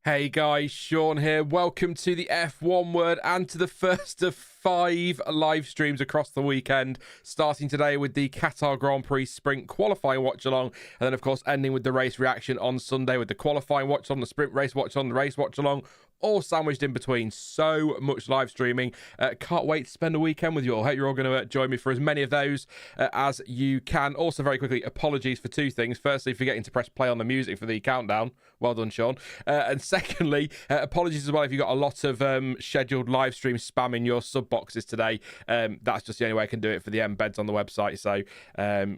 Hey guys, Sean here. Welcome to the F1 Word and to the first of 5 live streams across the weekend, starting today with the Qatar Grand Prix Sprint qualifying watch-along, and then of course ending with the race reaction on Sunday with the qualifying watch-along, the sprint race watch-along, the race watch-along, all sandwiched in between. So much live streaming. Can't wait to spend a weekend with you all. Hope you're all going to join me for as many of those as you can. Also, very quickly, apologies for 2 things. Firstly, forgetting to press play on the music for the countdown. Well done, Sean. And secondly, apologies as well if you've got a lot of scheduled live stream spam in your sub boxes today. That's just the only way I can do it for the embeds on the website. So,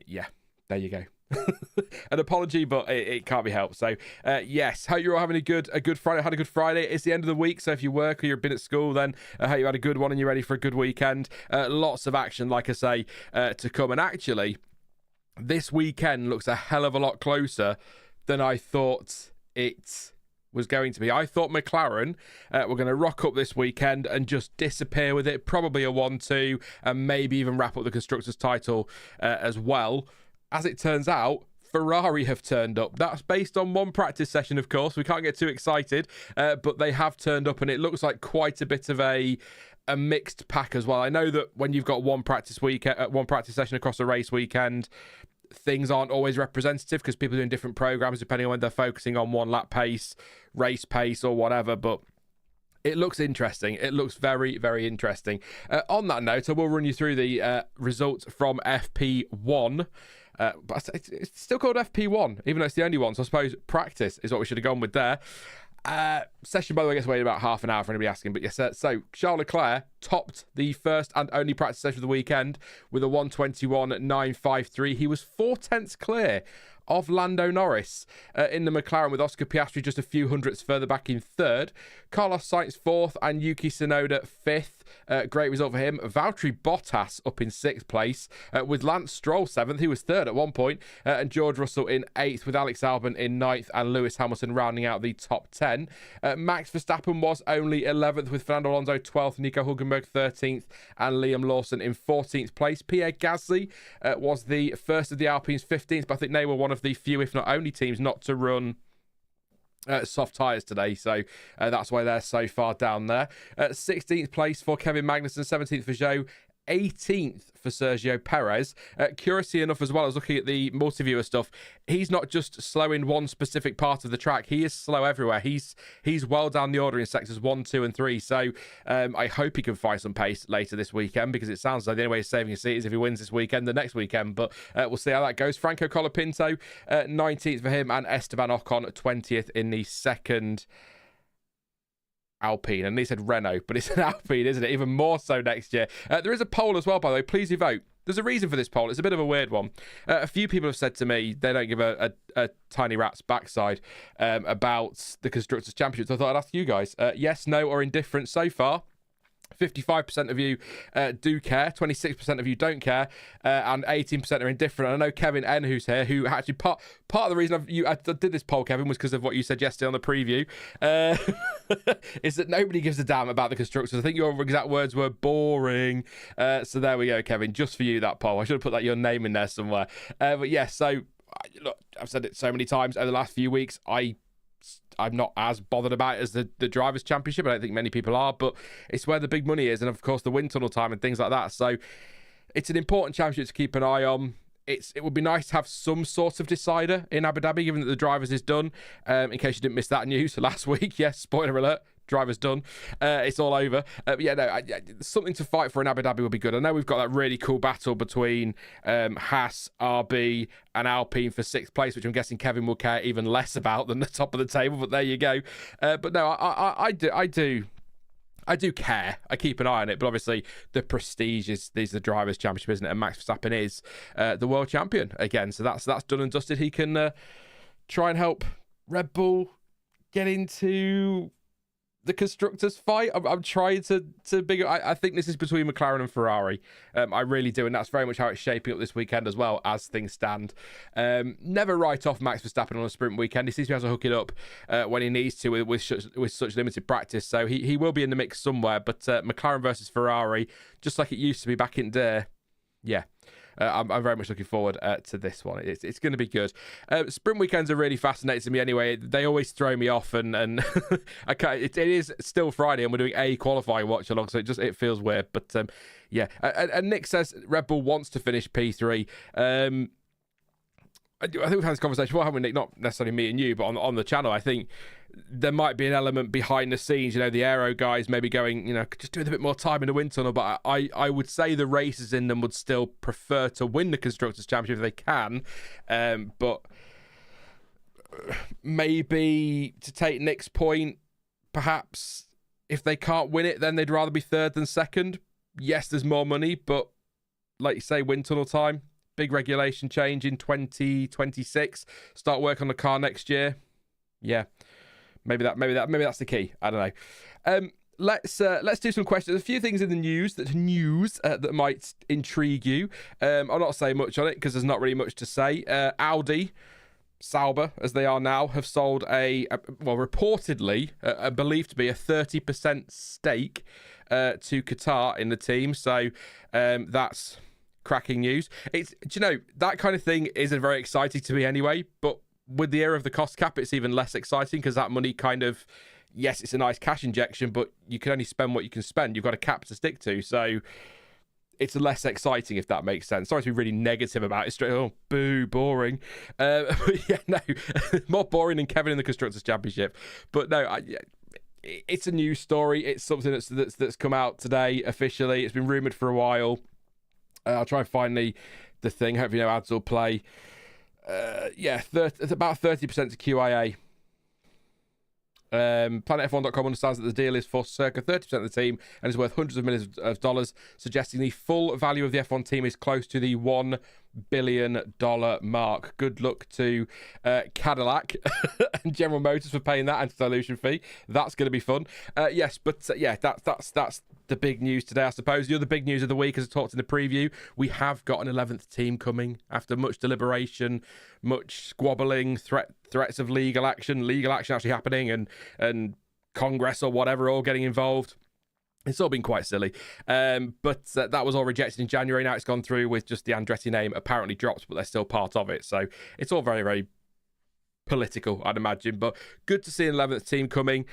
yeah, there you go. An apology, but it can't be helped. So yes, hope you're all having a good Friday. Had a good Friday. It's the end of the week, so if you work or you've been at school, then I hope you had a good one and you're ready for a good weekend. Lots of action, like I say, to come. And actually, this weekend looks a hell of a lot closer than I thought it was going to be. I thought McLaren were going to rock up this weekend and just disappear with it, probably a 1-2, and maybe even wrap up the Constructors' title as well. As it turns out, Ferrari have turned up. That's based on one practice session, of course. We can't get too excited, but they have turned up, and it looks like quite a bit of a mixed pack as well. I know that when you've got one practice session across a race weekend, things aren't always representative because people are doing different programs depending on when they're focusing on one lap pace, race pace, or whatever. But it looks interesting. It looks very, very interesting. On that note, I will run you through the results from FP1. But it's still called FP1, even though it's the only one. So I suppose practice is what we should have gone with there. Session, by the way, gets waited about half an hour for anybody asking. But yes, so Charles Leclerc topped the first and only practice session of the weekend with a 1:21.953. He was 4 tenths clear of Lando Norris in the McLaren, with Oscar Piastri just a few hundredths further back in third. Carlos Sainz 4th and Yuki Tsunoda 5th. Great result for him. Valtteri Bottas up in 6th place, with Lance Stroll 7th. He was 3rd at one point, and George Russell in 8th, with Alex Albon in 9th and Lewis Hamilton rounding out the top 10. Max Verstappen was only 11th, with Fernando Alonso 12th, Nico Hulkenberg 13th, and Liam Lawson in 14th place. Pierre Gasly was the first of the Alpines, 15th, but I think they were one of the few, if not only, teams not to run soft tyres today, so that's why they're so far down there. 16th place for Kevin Magnussen, 17th for Zhou, 18th for Sergio Perez. Curiously enough as well, I was looking at the multi-viewer stuff, he's not just slow in one specific part of the track, he is slow everywhere. He's well down the order in sectors 1, 2 and 3, so I hope he can find some pace later this weekend, because it sounds like the only way he's saving a seat is if he wins this weekend, the next weekend, but we'll see how that goes. Franco Colapinto, 19th for him, and Esteban Ocon 20th in the second Alpine. And they said Renault, but it's an Alpine, isn't it? Even more so next year. There is a poll as well, by the way. Please do vote. There's a reason for this poll. It's a bit of a weird one. A few people have said to me they don't give a tiny rat's backside about the Constructors' Championship. So I thought I'd ask you guys. Yes, no, or indifferent so far. 55% of you do care, 26% of you don't care, and 18% are indifferent. And I know Kevin N, who's here, who actually part of the reason I did this poll, Kevin, was because of what you said yesterday on the preview, is that nobody gives a damn about the Constructors. I think your exact words were boring. So there we go, Kevin, just for you, that poll. I should have put your name in there somewhere. But yeah, so look, I've said it so many times over the last few weeks. I'm not as bothered about it as the Drivers' Championship. I don't think many people are, but it's where the big money is, and of course the wind tunnel time and things like that. So it's an important championship to keep an eye on. It would be nice to have some sort of decider in Abu Dhabi, given that the Drivers is done. In case you didn't miss that news last week, yes, spoiler alert. Drivers done. It's all over. But yeah, no, something to fight for in Abu Dhabi would be good. I know we've got that really cool battle between Haas, RB, and Alpine for 6th place, which I'm guessing Kevin will care even less about than the top of the table. But there you go. But no, I do care. I keep an eye on it, but obviously the prestige is the Drivers' Championship, isn't it? And Max Verstappen is the world champion again, so that's done and dusted. He can try and help Red Bull get into the Constructors' fight. I'm trying to I think this is between McLaren and Ferrari. I really do, and that's very much how it's shaping up this weekend as well, as things stand. Never write off Max Verstappen on a sprint weekend. He seems to be able to hook it up when he needs to with such limited practice, so he will be in the mix somewhere. But McLaren versus Ferrari, just like it used to be back in the day, yeah. I'm very much looking forward to this one. It's going to be good. Sprint weekends are really fascinating to me anyway. They always throw me off, and it is still Friday, and we're doing a qualifying watch along, so it feels weird. But yeah, and Nick says Red Bull wants to finish P3. I think we've had this conversation before, haven't we, Nick? Not necessarily me and you, but on the channel. I think there might be an element behind the scenes, the aero guys maybe going, just doing a bit more time in the wind tunnel. But I would say the races in them would still prefer to win the Constructors' Championship if they can. But maybe to take Nick's point, perhaps if they can't win it, then they'd rather be third than second. Yes, there's more money, but like you say, wind tunnel time. Big regulation change in 2026. Start work on the car next year. Yeah, maybe that's the key. I don't know. Let's do some questions. A few things in the news that might intrigue you. I'll not say much on it because there's not really much to say. Audi, Sauber as they are now, have sold reportedly believed to be a 30% stake to Qatar in the team. So that's cracking news. That kind of thing isn't very exciting to me anyway, but with the era of the cost cap, it's even less exciting because that money kind of, yes, it's a nice cash injection, but you can only spend what you can spend. You've got a cap to stick to, so it's less exciting, if that makes sense. Sorry to be really negative about it. Boo, boring. But yeah, no, more boring than Kevin in the Constructors' Championship. But no, it's a news story. It's something that's come out today officially. It's been rumoured for a while. I'll try and find the thing. Hopefully no ads will play. It's about 30% to QIA. PlanetF1.com understands that the deal is for circa 30% of the team and is worth hundreds of millions of dollars, suggesting the full value of the F1 team is close to the $1 billion mark. Good luck to Cadillac and General Motors for paying that anti-dilution fee. That's going to be fun. That's the big news today, I suppose. The other big news of the week, as I talked in the preview, we have got an 11th team coming after much deliberation, much squabbling, threats of legal action actually happening, and Congress or whatever all getting involved. It's all been quite silly. But that was all rejected in January. Now it's gone through with just the Andretti name apparently dropped, but they're still part of it. So it's all very, very political, I'd imagine. But good to see an 11th team coming.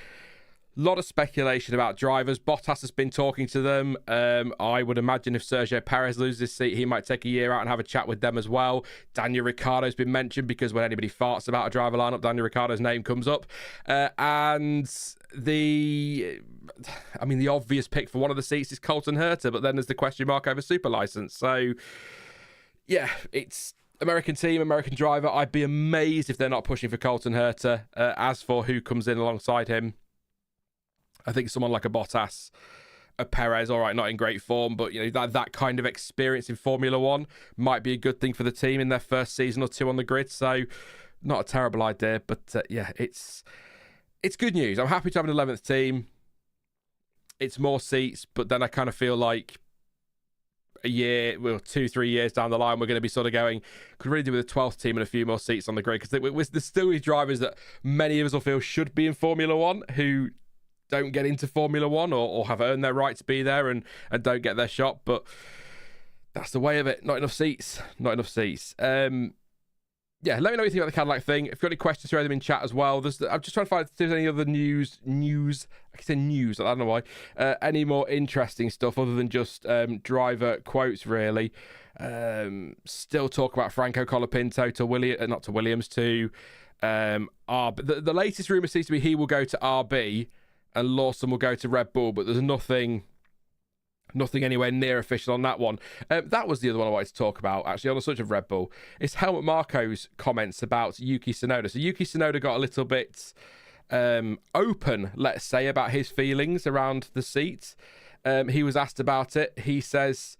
A lot of speculation about drivers. Bottas has been talking to them. I would imagine if Sergio Perez loses his seat, he might take a year out and have a chat with them as well. Daniel Ricciardo's been mentioned because when anybody farts about a driver lineup, Daniel Ricciardo's name comes up. And the obvious pick for one of the seats is Colton Herta, but then there's the question mark over super license. So, yeah, it's American team, American driver. I'd be amazed if they're not pushing for Colton Herta. As for who comes in alongside him, I think someone like a Bottas, a Perez, all right, not in great form, but that kind of experience in Formula One might be a good thing for the team in their first season or two on the grid. So, not a terrible idea, but it's good news. I'm happy to have an 11th team. It's more seats, but then I kind of feel like a year, 2-3 years down the line, we're going to be sort of going, could really do with a 12th team and a few more seats on the grid, because there's still these drivers that many of us will feel should be in Formula One who don't get into Formula One or have earned their right to be there and don't get their shot. But that's the way of it. Not enough seats. Let me know what you think about the Cadillac thing. If you've got any questions, throw them in chat as well. I'm just trying to find if there's any other news. I can say news, I don't know why. Any more interesting stuff other than just driver quotes, really. Still talk about Franco Colapinto to Williams to RB. The latest rumour seems to be he will go to RB and Lawson will go to Red Bull, but there's nothing anywhere near official on that one. That was the other one I wanted to talk about, actually, on the subject of Red Bull. It's Helmut Marko's comments about Yuki Tsunoda. So Yuki Tsunoda got a little bit open, let's say, about his feelings around the seat. He was asked about it. He says,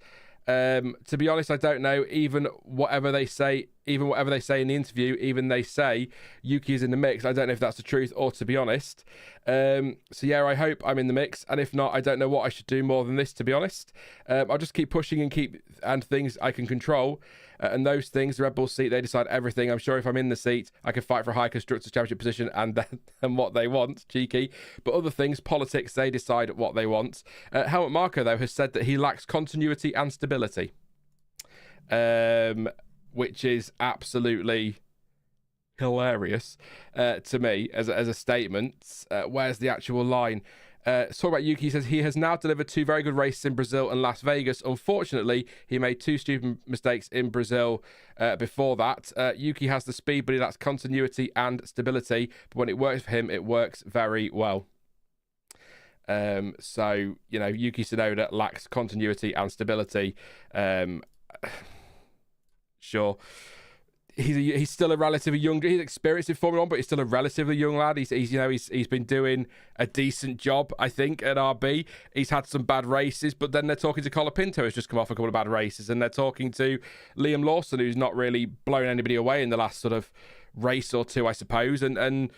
to be honest, I don't know. Even whatever they say in the interview, even they say Yuki is in the mix. I don't know if that's the truth or to be honest. So yeah, I hope I'm in the mix. And if not, I don't know what I should do more than this, to be honest. I'll just keep pushing and things I can control. And those things, the Red Bull seat, they decide everything. I'm sure if I'm in the seat, I can fight for a high Constructors' Championship position and what they want. Cheeky. But other things, politics, they decide what they want. Helmut Marko, though, has said that he lacks continuity and stability. which is absolutely hilarious to me as a statement. Where's the actual line? Talk about Yuki. Says he has now delivered 2 very good races in Brazil and Las Vegas. Unfortunately, he made 2 stupid mistakes in Brazil before that. Yuki has the speed, but he lacks continuity and stability. But when it works for him, it works very well. So, Yuki Tsunoda lacks continuity and stability. Sure. He's still a relatively young. He's experienced in Formula One, but he's still a relatively young lad. He's been doing a decent job, I think, at RB. He's had some bad races, but then they're talking to Colapinto, who's just come off a couple of bad races, and they're talking to Liam Lawson, who's not really blown anybody away in the last sort of race or two, I suppose. And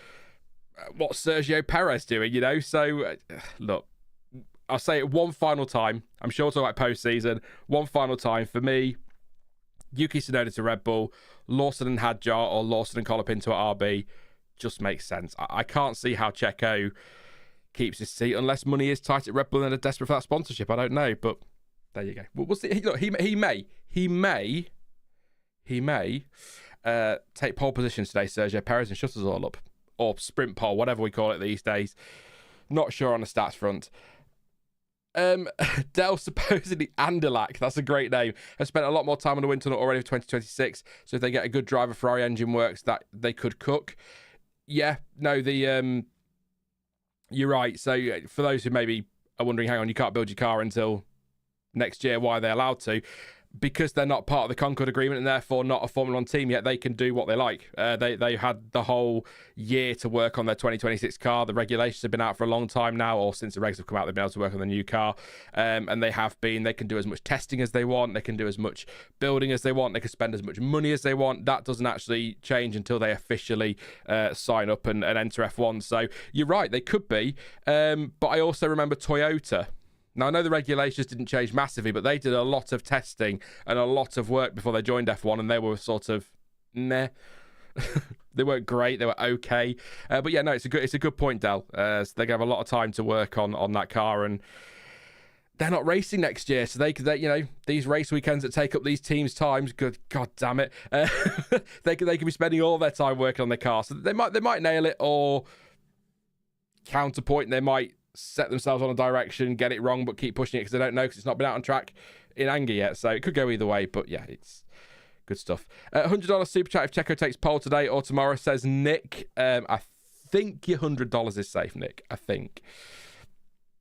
what's Sergio Perez doing? So look, I'll say it one final time. I'm sure we'll talk about post-season. One final time for me. Yuki Tsunoda to Red Bull, Lawson and Hadjar, or Lawson and Colapinto at RB just makes sense. I can't see how Checo keeps his seat unless money is tight at Red Bull and they're desperate for that sponsorship. I don't know, but there you go. We'll see. Look, he may take pole position today, Sergio Perez, and shut us all up, or sprint pole, whatever we call it these days. Not sure on the stats front. Del supposedly Anderlach, that's a great name, has spent a lot more time on the wind tunnel already for 2026, so if they get a good driver, Ferrari engine works, that they could cook. You're right. So for those who maybe are wondering, hang on, you can't build your car until next year, why are they allowed to? Because they're not part of the Concord Agreement and therefore not a Formula One team yet, they can do what they like. They had the whole year to work on their 2026 car. The regulations have been out for a long time now, or since the regs have come out, they've been able to work on the new car. And they can do as much testing as they want. They can do as much building as they want. They can spend as much money as they want. That doesn't actually change until they officially sign up and enter F1. So you're right, they could be. But I also remember Toyota. Now, I know the regulations didn't change massively, but they did a lot of testing and a lot of work before they joined F1, and they were sort of meh. They weren't great. They were okay. But yeah, no, it's a good point, Del. So they're going to have a lot of time to work on that car, and they're not racing next year, so they these race weekends that take up these teams' times, God damn it, they could be spending all their time working on their car. So they might nail it or counterpoint. They might set themselves on a direction, get it wrong, but keep pushing it because they don't know, because it's not been out on track in anger yet. So it could go either way, but yeah, it's good stuff. $100 super chat if Checo takes pole today or tomorrow, says Nick. I think your $100 is safe, Nick. I think.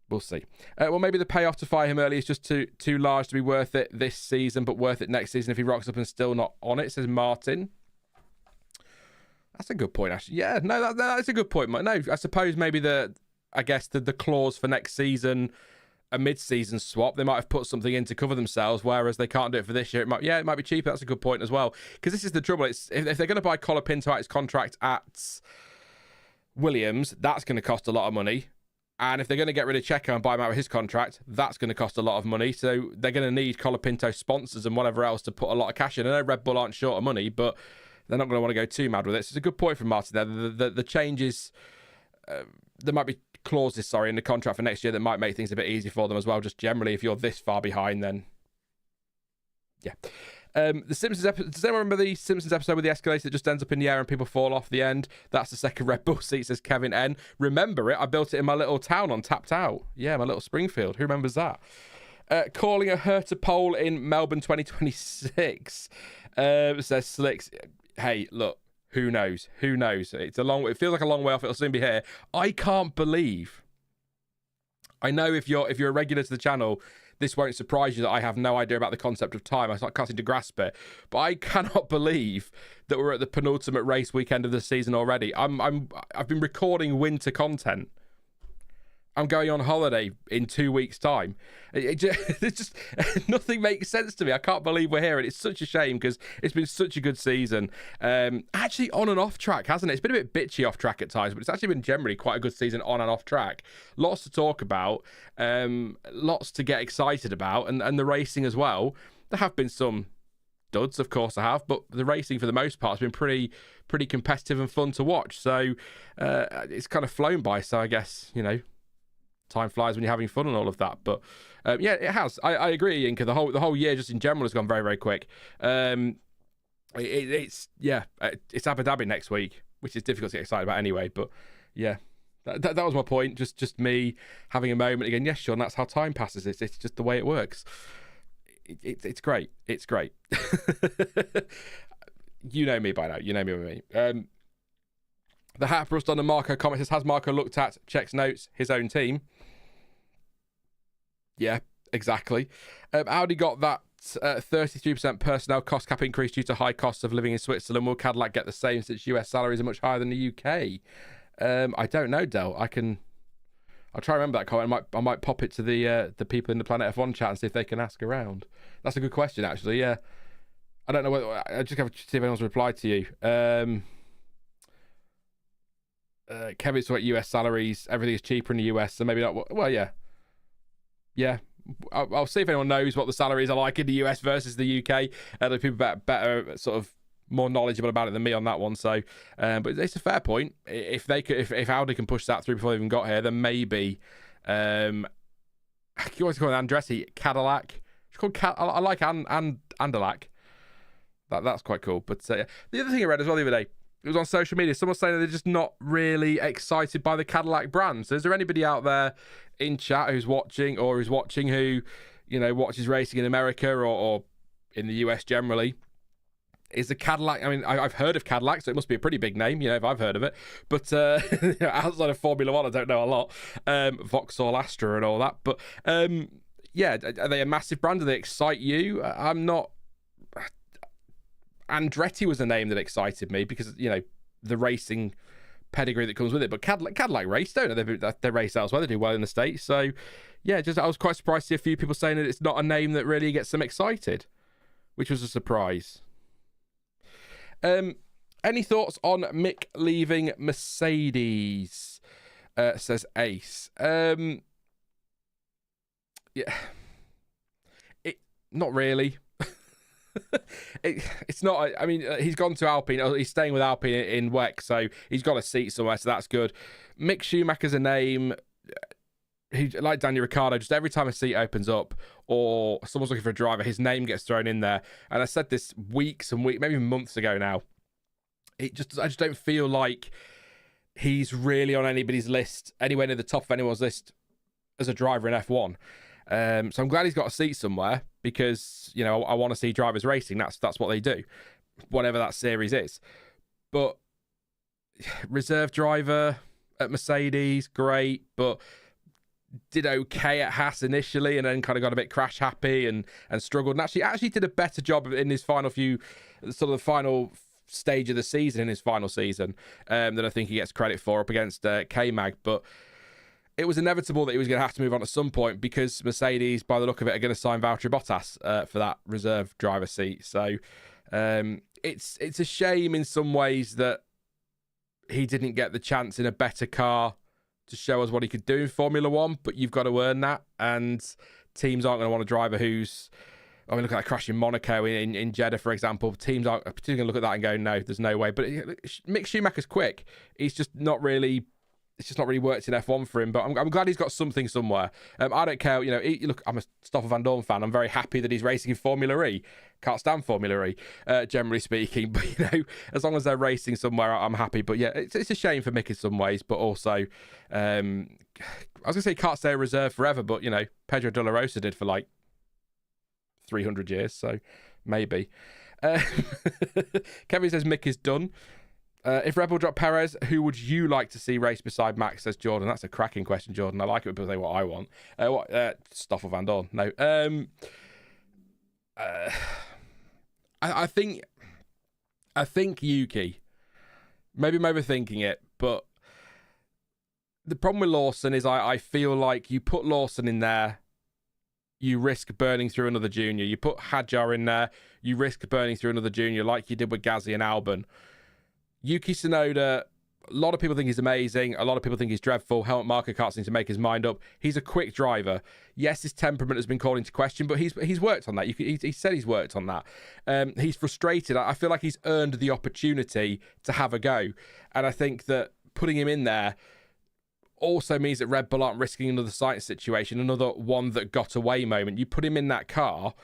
We'll see. Well, maybe the payoff to fire him early is just too large to be worth it this season, but worth it next season if he rocks up and still not on it, says Martin. That's a good point, actually. Yeah, no, that's a good point. No, I suppose maybe the clause for next season, a mid-season swap, they might have put something in to cover themselves, whereas they can't do it for this year. It might be cheaper. That's a good point as well. Because this is the trouble. It's if they're going to buy Colapinto out his contract at Williams, that's going to cost a lot of money. And if they're going to get rid of Checo and buy him out of his contract, that's going to cost a lot of money. So they're going to need Colapinto sponsors and whatever else to put a lot of cash in. I know Red Bull aren't short of money, but they're not going to want to go too mad with it. So it's a good point from Martin there. The changes, there might be clauses, in the contract for next year that might make things a bit easier for them as well. Just generally, if you're this far behind, then yeah. The Simpsons episode. Does anyone remember the Simpsons episode with the escalator that just ends up in the air and people fall off the end? That's the second Red Bull seat, says Kevin N. Remember it? I built it in my little town on Tapped Out. Yeah, my little Springfield. Who remembers that? Calling a Herta pole in Melbourne 2026. Says Slicks. Hey, look. Who knows? It feels like a long way off. It'll soon be here. I can't believe. I know if you're a regular to the channel, this won't surprise you that I have no idea about the concept of time. I can't seem to grasp it. But I cannot believe that we're at the penultimate race weekend of the season already. I've been recording winter content. I'm going on holiday in 2 weeks' time. It's just nothing makes sense to me. I can't believe we're here, and it's such a shame because it's been such a good season. Actually, on and off track, hasn't it? It's been a bit bitchy off track at times, but it's actually been generally quite a good season on and off track. Lots to talk about, lots to get excited about, and the racing as well. There have been some duds, of course, I have, but the racing for the most part has been pretty competitive and fun to watch. So it's kind of flown by. So I guess time flies when you're having fun and all of that. But yeah, it has. I agree, Inca. The whole year just in general has gone very, very quick. It's Abu Dhabi next week, which is difficult to get excited about anyway. But yeah, that was my point. Just me having a moment again. Yes, Sean, that's how time passes. It's just the way it works. It's great. It's great. You know me by now. You know me with me. The Hatbrust on the Marco comment says, has Marco looked at, checks notes, his own team? Yeah, exactly. Audi got that 33% personnel cost cap increase due to high costs of living in Switzerland. Will Cadillac get the same since US salaries are much higher than the UK? I don't know, Del. I'll try and remember that comment. I might pop it to the people in the Planet F1 chat and see if they can ask around. That's a good question, actually. Yeah, I don't know whether I just have to see if anyone's replied to you. Kevin's talking about US salaries. Everything is cheaper in the US, so maybe not. Well, yeah. I'll see if anyone knows what the salaries are like in the US versus the UK. There are people better sort of more knowledgeable about it than me on that one. So, but it's a fair point. If Audi can push that through before they even got here, then maybe. You always call it Andretti Cadillac. It's called I like Andalac. That's quite cool. But the other thing I read as well the other day. It was on social media. Someone saying that they're just not really excited by the Cadillac brand. So is there anybody out there in chat who's watching who, watches racing in America or in the US generally? Is the Cadillac, I mean, I've heard of Cadillac, so it must be a pretty big name, if I've heard of it. But outside of Formula One, I don't know a lot. Vauxhall Astra and all that. But yeah, are they a massive brand? Do they excite you? I'm not. Andretti was a name that excited me because, the racing pedigree that comes with it. But Cadillac race, don't they? They race elsewhere. They do well in the States. So, yeah, I was quite surprised to see a few people saying that it's not a name that really gets them excited, which was a surprise. Any thoughts on Mick leaving Mercedes? Says Ace. Yeah, not really. It's not. I mean, he's gone to Alpine. He's staying with Alpine in WEC, so he's got a seat somewhere, so that's good. Mick Schumacher's a name. He, like Daniel Ricciardo, just every time a seat opens up or someone's looking for a driver, his name gets thrown in there. And I said this weeks and weeks, maybe months ago now. I just don't feel like he's really on anybody's list, anywhere near the top of anyone's list as a driver in F1. So I'm glad he's got a seat somewhere because, I want to see drivers racing. That's what they do, whatever that series is. But reserve driver at Mercedes, great, but did okay at Haas initially and then kind of got a bit crash happy and struggled and actually did a better job in his final final stage of the season, in his final season, than I think he gets credit for up against K-Mag. But it was inevitable that he was going to have to move on at some point because Mercedes, by the look of it, are going to sign Valtteri Bottas for that reserve driver seat. So it's a shame in some ways that he didn't get the chance in a better car to show us what he could do in Formula One, but you've got to earn that, and teams aren't going to want a driver who's... I mean, look at that crash in Monaco, in Jeddah, for example. Teams aren't particularly going to look at that and go, no, there's no way. But Mick Schumacher's quick. He's just not really... It's just not really worked in F1 for him, but I'm glad he's got something somewhere. I don't care, look, I'm a Stoffel Van Dorn fan. I'm very happy that he's racing in Formula E. Can't stand Formula E, generally speaking. But, as long as they're racing somewhere, I'm happy. But, yeah, it's a shame for Mick in some ways, but also, I was going to say he can't stay a reserve forever, but, Pedro de la Rosa did for, 300 years, so maybe. Kevin says Mick is done. If Red Bull drop Perez, who would you like to see race beside Max, says Jordan. That's a cracking question, Jordan. I like it when people say what I want. Stoffel Van Dorn. No. I think Yuki. Maybe I'm overthinking it, but the problem with Lawson is I feel like you put Lawson in there, you risk burning through another junior. You put Hadjar in there, you risk burning through another junior like you did with Gasly and Albon. Yuki Tsunoda, a lot of people think he's amazing. A lot of people think he's dreadful. Helmut Marko can't seem to make his mind up. He's a quick driver. Yes, his temperament has been called into question, but he's worked on that. He said he's worked on that. He's frustrated. I feel like he's earned the opportunity to have a go. And I think that putting him in there also means that Red Bull aren't risking another Sainz situation, another one that got away moment. You put him in that car,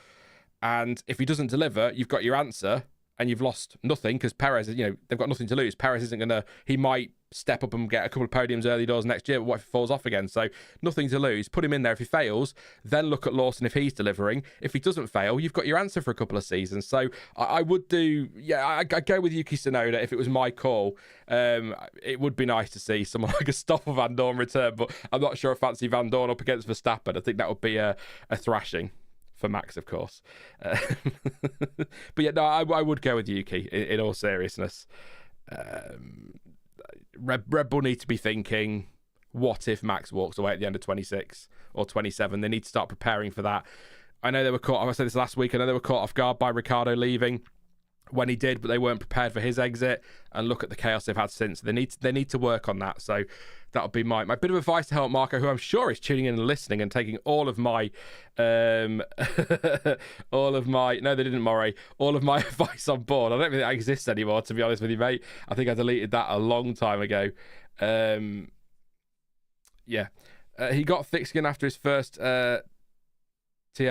and if he doesn't deliver, you've got your answer, and you've lost nothing because Perez, they've got nothing to lose. Perez isn't going to, he might step up and get a couple of podiums early doors next year, but what if he falls off again? So nothing to lose. Put him in there. If he fails, then look at Lawson if he's delivering. If he doesn't fail, you've got your answer for a couple of seasons. So I would do, I'd go with Yuki Tsunoda if it was my call. It would be nice to see someone like a Stoffel Van Dorn return, but I'm not sure I fancy Van Dorn up against Verstappen. I think that would be a thrashing. For Max, of course. But yeah, no, I would go with Yuki in all seriousness. Red Bull need to be thinking, what if Max walks away at the end of 26 or 27? They need to start preparing for that. I know they were caught, I said this last week, I know they were caught off guard by Ricciardo leaving when he did, but they weren't prepared for his exit. And look at the chaos they've had since. They need to work on that. So that'll be my bit of advice to help Marco, who I'm sure is tuning in and listening and taking all of my no, they didn't, Moray, all of my advice on board. I don't think that exists anymore, to be honest with you, mate. I think I deleted that a long time ago. He got thick skin after his first TM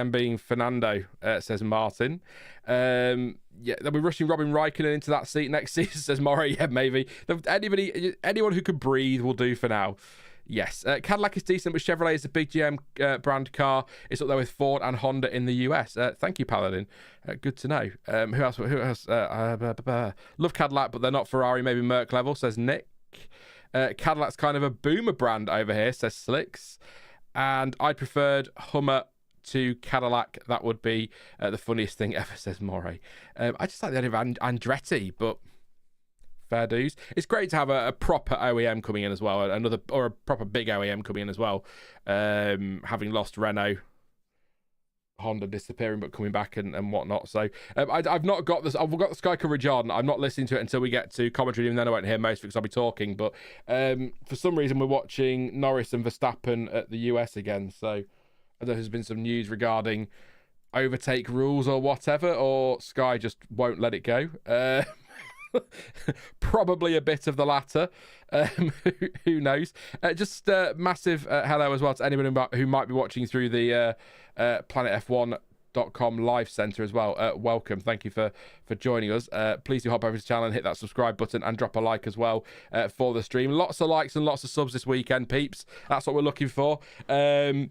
being Fernando, says Martin. They'll be rushing Robin Raikkonen into that seat next season, says Moray. Yeah, maybe. Anyone who can breathe will do for now. Yes. Cadillac is decent, but Chevrolet is a big GM brand car. It's up there with Ford and Honda in the US. Thank you, Paladin. Good to know. Who else? Love Cadillac, but they're not Ferrari, maybe Merc level, says Nick. Cadillac's kind of a boomer brand over here, says Slicks. And I preferred Hummer to Cadillac. That would be the funniest thing ever, says Moray. I just like the idea of Andretti, but fair dues. It's great to have a proper OEM coming in as well, or a proper big OEM coming in as well. Having lost Renault, Honda disappearing but coming back and whatnot. So I've not got this. I've got the Sky coverage on. I'm not listening to it until we get to commentary, and then I won't hear most because I'll be talking. But for some reason, we're watching Norris and Verstappen at the US again. So there's been some news regarding overtake rules or whatever, or Sky just won't let it go. Probably a bit of the latter. Who knows? Just massive hello as well to anyone who might be watching through the planetf1.com live center as well. Welcome. Thank you for joining us. Please do hop over to the channel and hit that subscribe button and drop a like as well for the stream. Lots of likes and lots of subs this weekend, peeps. That's what we're looking for. I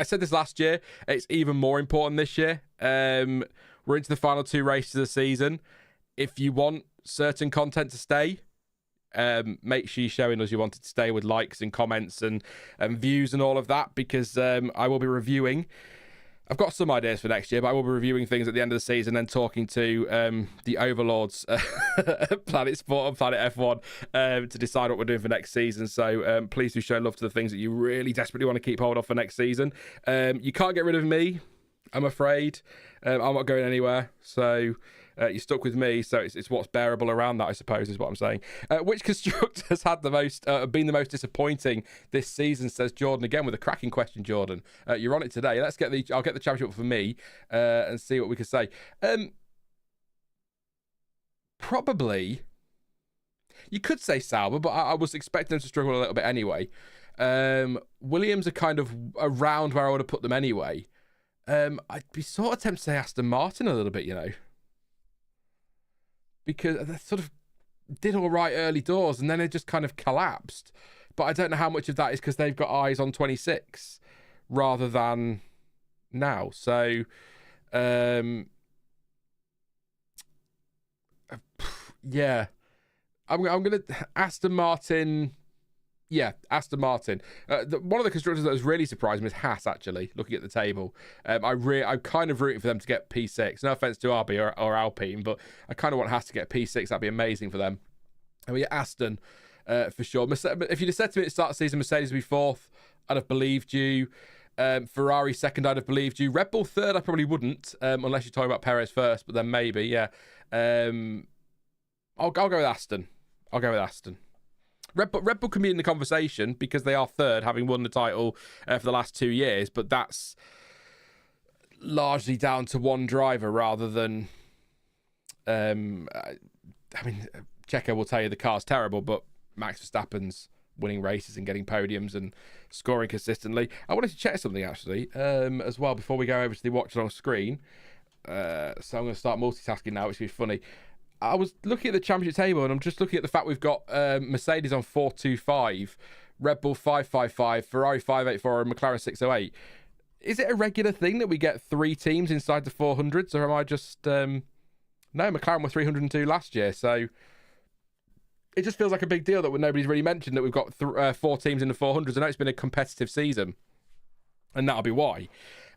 said this last year. It's even more important this year. We're into the final two races of the season. If you want certain content to stay, make sure you're showing us you want it to stay with likes and comments and views and all of that, because I will be reviewing. I've got some ideas for next year, but I will be reviewing things at the end of the season and talking to the overlords, Planet Sport and Planet F1, to decide what we're doing for next season. So please do show love to the things that you really desperately want to keep hold of for next season. You can't get rid of me, I'm afraid. I'm not going anywhere, so you're stuck with me. So it's what's bearable around that, I suppose, is what I'm saying. Which constructor has had the most, been the most disappointing this season, says Jordan, again with a cracking question. Jordan, you're on it today. I'll get the championship for me and see what we can say. Probably, you could say Sauber, but I was expecting them to struggle a little bit anyway. Williams are kind of around where I would have put them anyway. I'd be sort of tempted to say Aston Martin a little bit, because they sort of did all right early doors and then it just kind of collapsed. But I don't know how much of that is because they've got eyes on 26 rather than now. So, yeah, I'm going to Aston Martin. Yeah, Aston Martin. One of the constructors that has really surprised me is Haas, actually, looking at the table. I'm kind of rooting for them to get P6. No offence to RB or Alpine, but I kind of want Haas to get P6. That'd be amazing for them. And we get Aston for sure. If you'd have said to me at the start of the season, Mercedes would be fourth, I'd have believed you. Ferrari second, I'd have believed you. Red Bull third, I probably wouldn't, unless you're talking about Perez first, but then maybe, yeah. I'll go with Aston. Red Bull can be in the conversation because they are third, having won the title for the last 2 years, but that's largely down to one driver rather than... Checo will tell you the car's terrible, but Max Verstappen's winning races and getting podiums and scoring consistently. I wanted to check something actually as well before we go over to the Watchalong screen. So I'm going to start multitasking now, which is funny. I was looking at the championship table and I'm just looking at the fact we've got Mercedes on 425, Red Bull 555, Ferrari 584 and McLaren 608. Is it a regular thing that we get 3 teams inside the 400s, or am I just... No, McLaren were 302 last year, so it just feels like a big deal that nobody's really mentioned that we've got 4 teams in the 400s. I know it's been a competitive season, and that'll be why.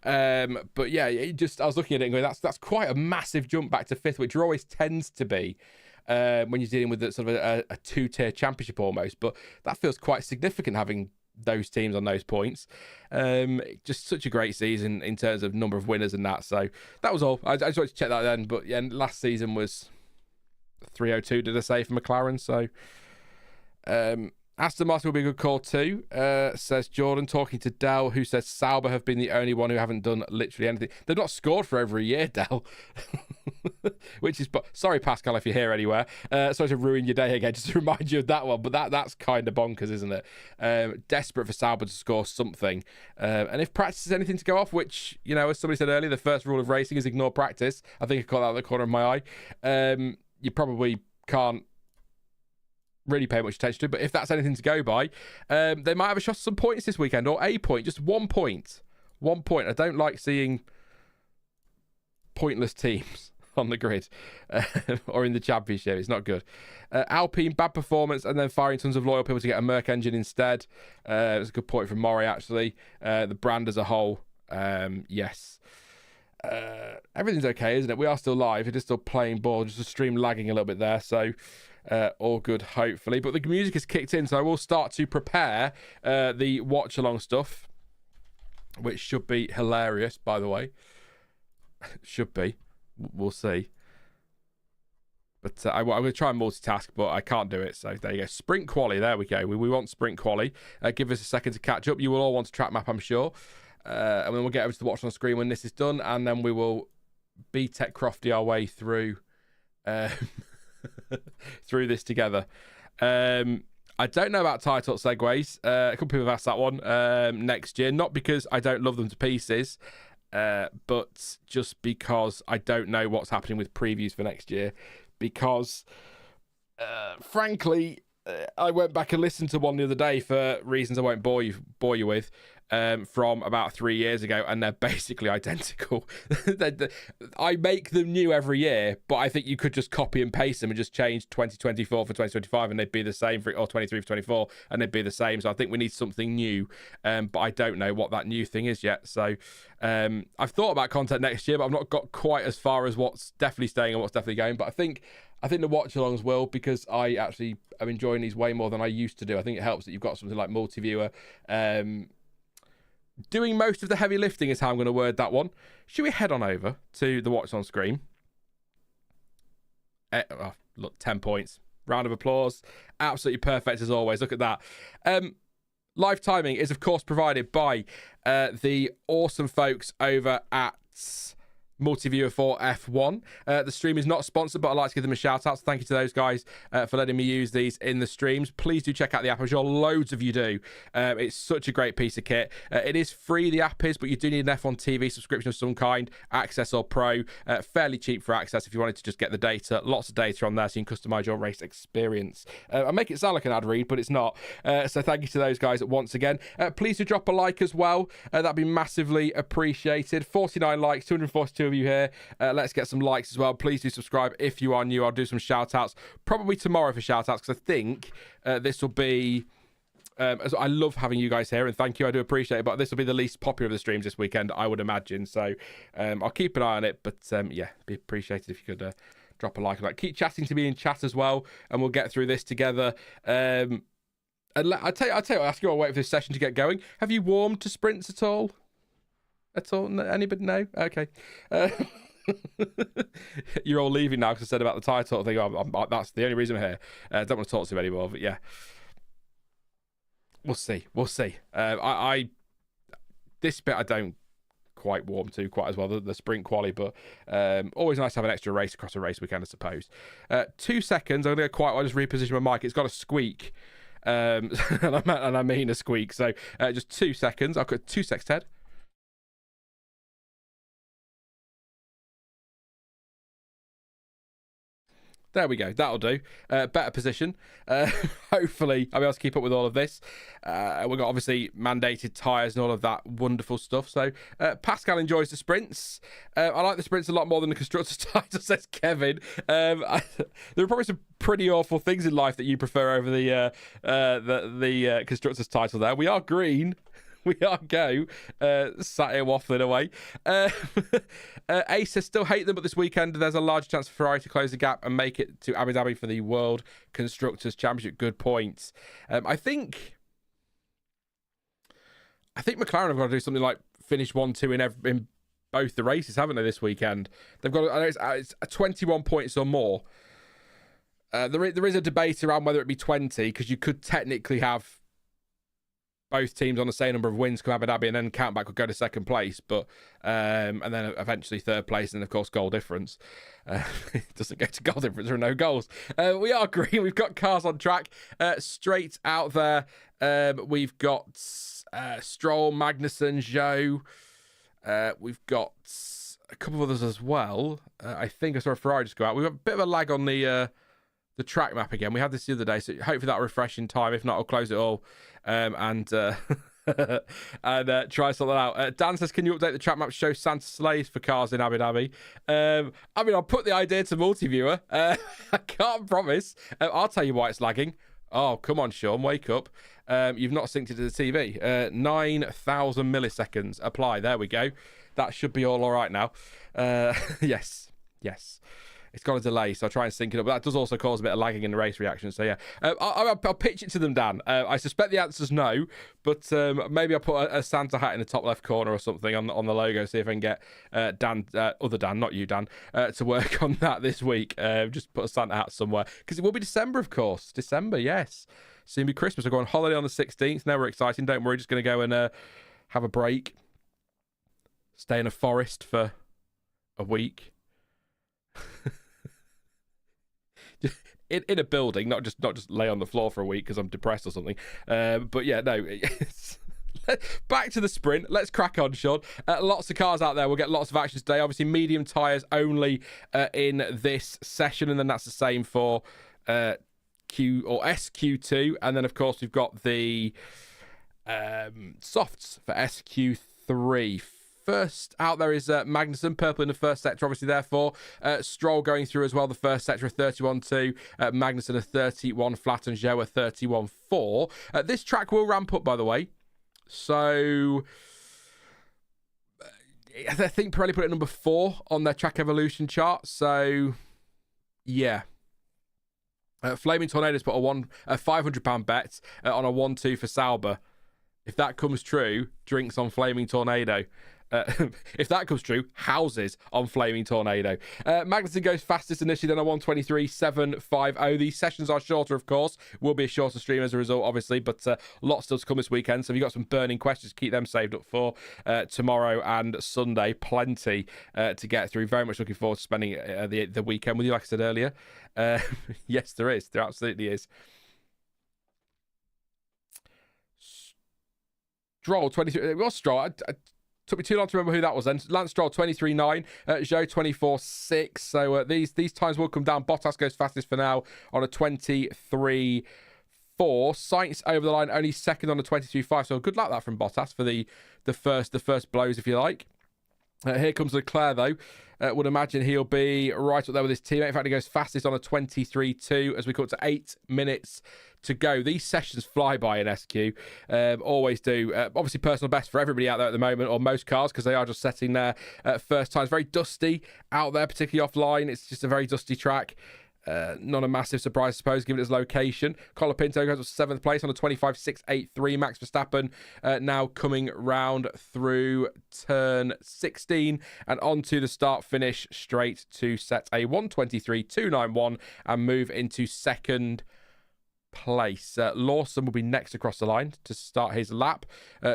But yeah, I was looking at it and going, that's quite a massive jump back to 5th, which always tends to be when you're dealing with sort of a 2-tier championship almost. But that feels quite significant having those teams on those points. Just such a great season in terms of number of winners and that. So that was all. I just wanted to check that then. But yeah, last season was 302, did I say, for McLaren? So Aston Martin will be a good call too, says Jordan, talking to Dell, who says Sauber have been the only one who haven't done literally anything. They've not scored for over a year, Dell. Which is, sorry Pascal if you're here anywhere. Sorry to ruin your day again, just to remind you of that one. But that's kind of bonkers, isn't it? Desperate for Sauber to score something. And if practice is anything to go off, which, you know, as somebody said earlier, the first rule of racing is ignore practice. I think I caught that out of the corner of my eye. You probably can't really pay much attention to, but if that's anything to go by, they might have a shot at some points this weekend, or a point, just 1 point. 1 point. I don't like seeing pointless teams on the grid or in the championship. It's not good. Alpine, bad performance, and then firing tons of loyal people to get a Merc engine instead. It was a good point from Maury, actually. The brand as a whole, yes. Everything's okay, isn't it? We are still live. It is still playing ball, just the stream lagging a little bit there, so all good, hopefully. But the music has kicked in, so I will start to prepare the watch-along stuff, which should be hilarious, by the way. Should be. We'll see. But I'm going to try and multitask, but I can't do it. So there you go. Sprint quali. There we go. We want sprint quali. Give us a second to catch up. You will all want a track map, I'm sure. And then we'll get over to the watch on screen when this is done. And then we will be Tech Crofty our way through through this together. I don't know about title segues. A couple of people have asked that one next year. Not because I don't love them to pieces. But just because I don't know what's happening with previews for next year. Because, frankly, I went back and listened to one the other day for reasons I won't bore you with, from about 3 years ago, and they're basically identical. I make them new every year, but I think you could just copy and paste them and just change 2024 for 2025, and they'd be the same, or 23 for 24, and they'd be the same. So I think we need something new, but I don't know what that new thing is yet. So I've thought about content next year, but I've not got quite as far as what's definitely staying and what's definitely going. But I think the watch-alongs will, because I actually am enjoying these way more than I used to do. I think it helps that you've got something like multi-viewer. Doing most of the heavy lifting is how I'm going to word that one. Should we head on over to the watch on screen? Look, 10 points. Round of applause. Absolutely perfect as always. Look at that. Live timing is, of course, provided by the awesome folks over at Multiviewer for F1. The stream is not sponsored, but I'd like to give them a shout out. So thank you to those guys for letting me use these in the streams. Please do check out the app. I'm sure loads of you do. It's such a great piece of kit. It is free, the app is, but you do need an F1 TV subscription of some kind, Access or Pro. Fairly cheap for Access if you wanted to just get the data. Lots of data on there so you can customize your race experience. I make it sound like an ad read, but it's not. So thank you to those guys once again. Please do drop a like as well. That'd be massively appreciated. 49 likes, 242 of you here. Let's get some likes as well. Please do subscribe if you are new. I'll do some shout outs probably tomorrow for shout outs, because I think this will be I love having you guys here, and thank you, I do appreciate it, but this will be the least popular of the streams this weekend, I would imagine. So I'll keep an eye on it, but yeah, be appreciated if you could drop a like on that. Keep chatting to me in chat as well, and we'll get through this together. And I'll tell you what, I ask you all, wait for this session to get going. Have you warmed to sprints at all? Anybody? No? Okay. You're all leaving now because I said about the title thing. That's the only reason I'm here. I don't want to talk to you anymore, but yeah. We'll see. I this bit I don't quite warm too, quite as well, the sprint quali, but always nice to have an extra race across a race weekend, I suppose. 2 seconds, I'm going to go quiet, I'll just reposition my mic. It's got a squeak, and I mean a squeak, so just 2 seconds. I'll cut 2 seconds, Ted. There we go. That'll do. Better position. Hopefully, I'll be able to keep up with all of this. We've got obviously mandated tyres and all of that wonderful stuff. So Pascal enjoys the sprints. I like the sprints a lot more than the constructors' title, says Kevin. There are probably some pretty awful things in life that you prefer over the constructors' title. There, we are green. We are go. Sat here waffling away. Ace says, still hate them, but this weekend there's a large chance for Ferrari to close the gap and make it to Abu Dhabi for the World Constructors' Championship. Good points. I think McLaren have got to do something like finish 1-2 in both the races, haven't they, this weekend? They've got it's 21 points or more. There is a debate around whether it be 20, because you could technically have both teams on the same number of wins come Abu Dhabi, and then Countback would go to second place, but and then eventually third place, and of course goal difference. It doesn't go to goal difference, there are no goals. We are green. We've got cars on track. Straight out there, we've got Stroll, Magnussen, Zhou. We've got a couple of others as well. I think I saw a Ferrari just go out. We've got a bit of a lag on the track map again. We had this the other day, so hopefully that'll refresh in time. If not, I'll close it all and try something out. Dan says, can you update the track map to show Santa Sleighs for cars in Abu Dhabi? I mean, I'll put the idea to multi-viewer. I can't promise. I'll tell you why it's lagging. Oh, come on, Sean, wake up. You've not synced it to the TV. 9,000 milliseconds. Apply. There we go. That should be all right now. Yes. It's got a delay, so I'll try and sync it up. But that does also cause a bit of lagging in the race reaction. So, yeah. I'll pitch it to them, Dan. I suspect the answer's no, but maybe I'll put a Santa hat in the top left corner or something on the logo, see if I can get Dan, other Dan, not you, Dan, to work on that this week. Just put a Santa hat somewhere. Because it will be December, of course. December, yes. Soon be Christmas. I'll go on holiday on the 16th. Now we're exciting. Don't worry, just going to go and have a break. Stay in a forest for a week. In a building, not just lay on the floor for a week because I'm depressed or something. But yeah, no. Back to the sprint. Let's crack on, Sean. Lots of cars out there. We'll get lots of action today. Obviously, medium tyres only in this session, and then that's the same for Q or SQ2, and then of course we've got the softs for SQ3. First out there is Magnussen, purple in the first sector, obviously, therefore. Stroll going through as well, the first sector, a 31.2. Magnussen, a 31 flat, and Zhou, a 31.4. This track will ramp up, by the way. So I think Pirelli put it at number 4 on their track evolution chart. So, yeah. Flaming Tornado's put a £500 bet on a 1-2 for Sauber. If that comes true, drinks on Flaming Tornado. If that comes true, houses on Flaming Tornado. Magnussen goes fastest initially, then a 1:23.750. These sessions are shorter, of course. Will be a shorter stream as a result, obviously, but lots still to come this weekend. So if you've got some burning questions, keep them saved up for tomorrow and Sunday. Plenty to get through. Very much looking forward to spending the weekend with you, like I said earlier. Yes, there is. There absolutely is. Stroll, 23. It was Stroll. Took me too long to remember who that was then. Lance Stroll, 23.9. Zhou, 24.6. So these times will come down. Bottas goes fastest for now on a 23.4. Sainz over the line, only second on a 22.5. So good luck that from Bottas for the first blows, if you like. Here comes Leclerc, though. Would imagine he'll be right up there with his teammate. In fact, he goes fastest on a 23.2 as we come to 8 minutes to go. These sessions fly by in SQ. Always do. Obviously, personal best for everybody out there at the moment, or most cars, because they are just setting their first times. Very dusty out there, particularly offline. It's just a very dusty track. Not a massive surprise, I suppose, given its location. Colapinto goes to 7th place on a 25.683. Max Verstappen now coming round through turn 16 and onto the start-finish straight to set a 1:23.291 and move into second place. Lawson will be next across the line to start his lap.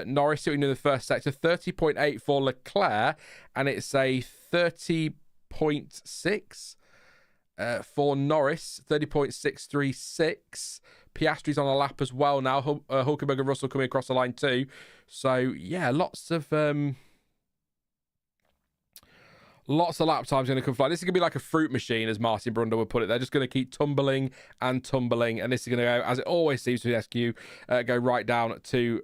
Norris sitting in the first sector, 30.8 for Leclerc, and it's a 30.6 for Norris, 30.636. Piastri's on a lap as well now. Hulkenberg and Russell coming across the line too. So yeah, lots of lap times going to come flying. This is going to be like a fruit machine, as Martin Brundle would put it. They're just going to keep tumbling and tumbling, and this is going to go, as it always seems to the SQ, go right down to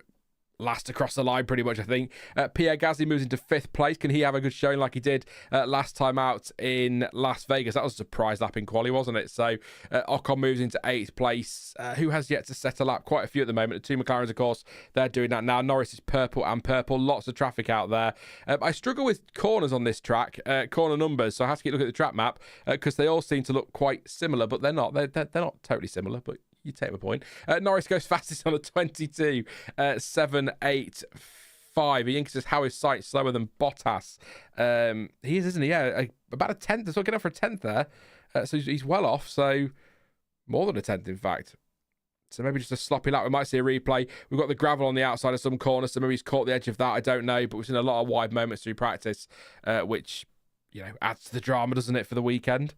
last across the line, pretty much, I think. Pierre Gasly moves into 5th place. Can he have a good showing like he did last time out in Las Vegas? That was a surprise lap in quali, wasn't it? So Ocon moves into 8th place. Who has yet to set a lap? Quite a few at the moment. The 2 McLarens, of course, they're doing that now. Norris is purple and purple. Lots of traffic out there. I struggle with corners on this track, corner numbers, so I have to keep looking at the track map because they all seem to look quite similar, but they're not. They're not totally similar, but you take my point. Norris goes fastest on a 22.785. He says, how is Sainz slower than Bottas? He is, isn't he? Yeah, about a 10th. That's not good enough for a 10th there. So he's well off. So more than a 10th, in fact. So maybe just a sloppy lap. We might see a replay. We've got the gravel on the outside of some corners, so maybe he's caught the edge of that. I don't know. But we've seen a lot of wide moments through practice, which, adds to the drama, doesn't it, for the weekend?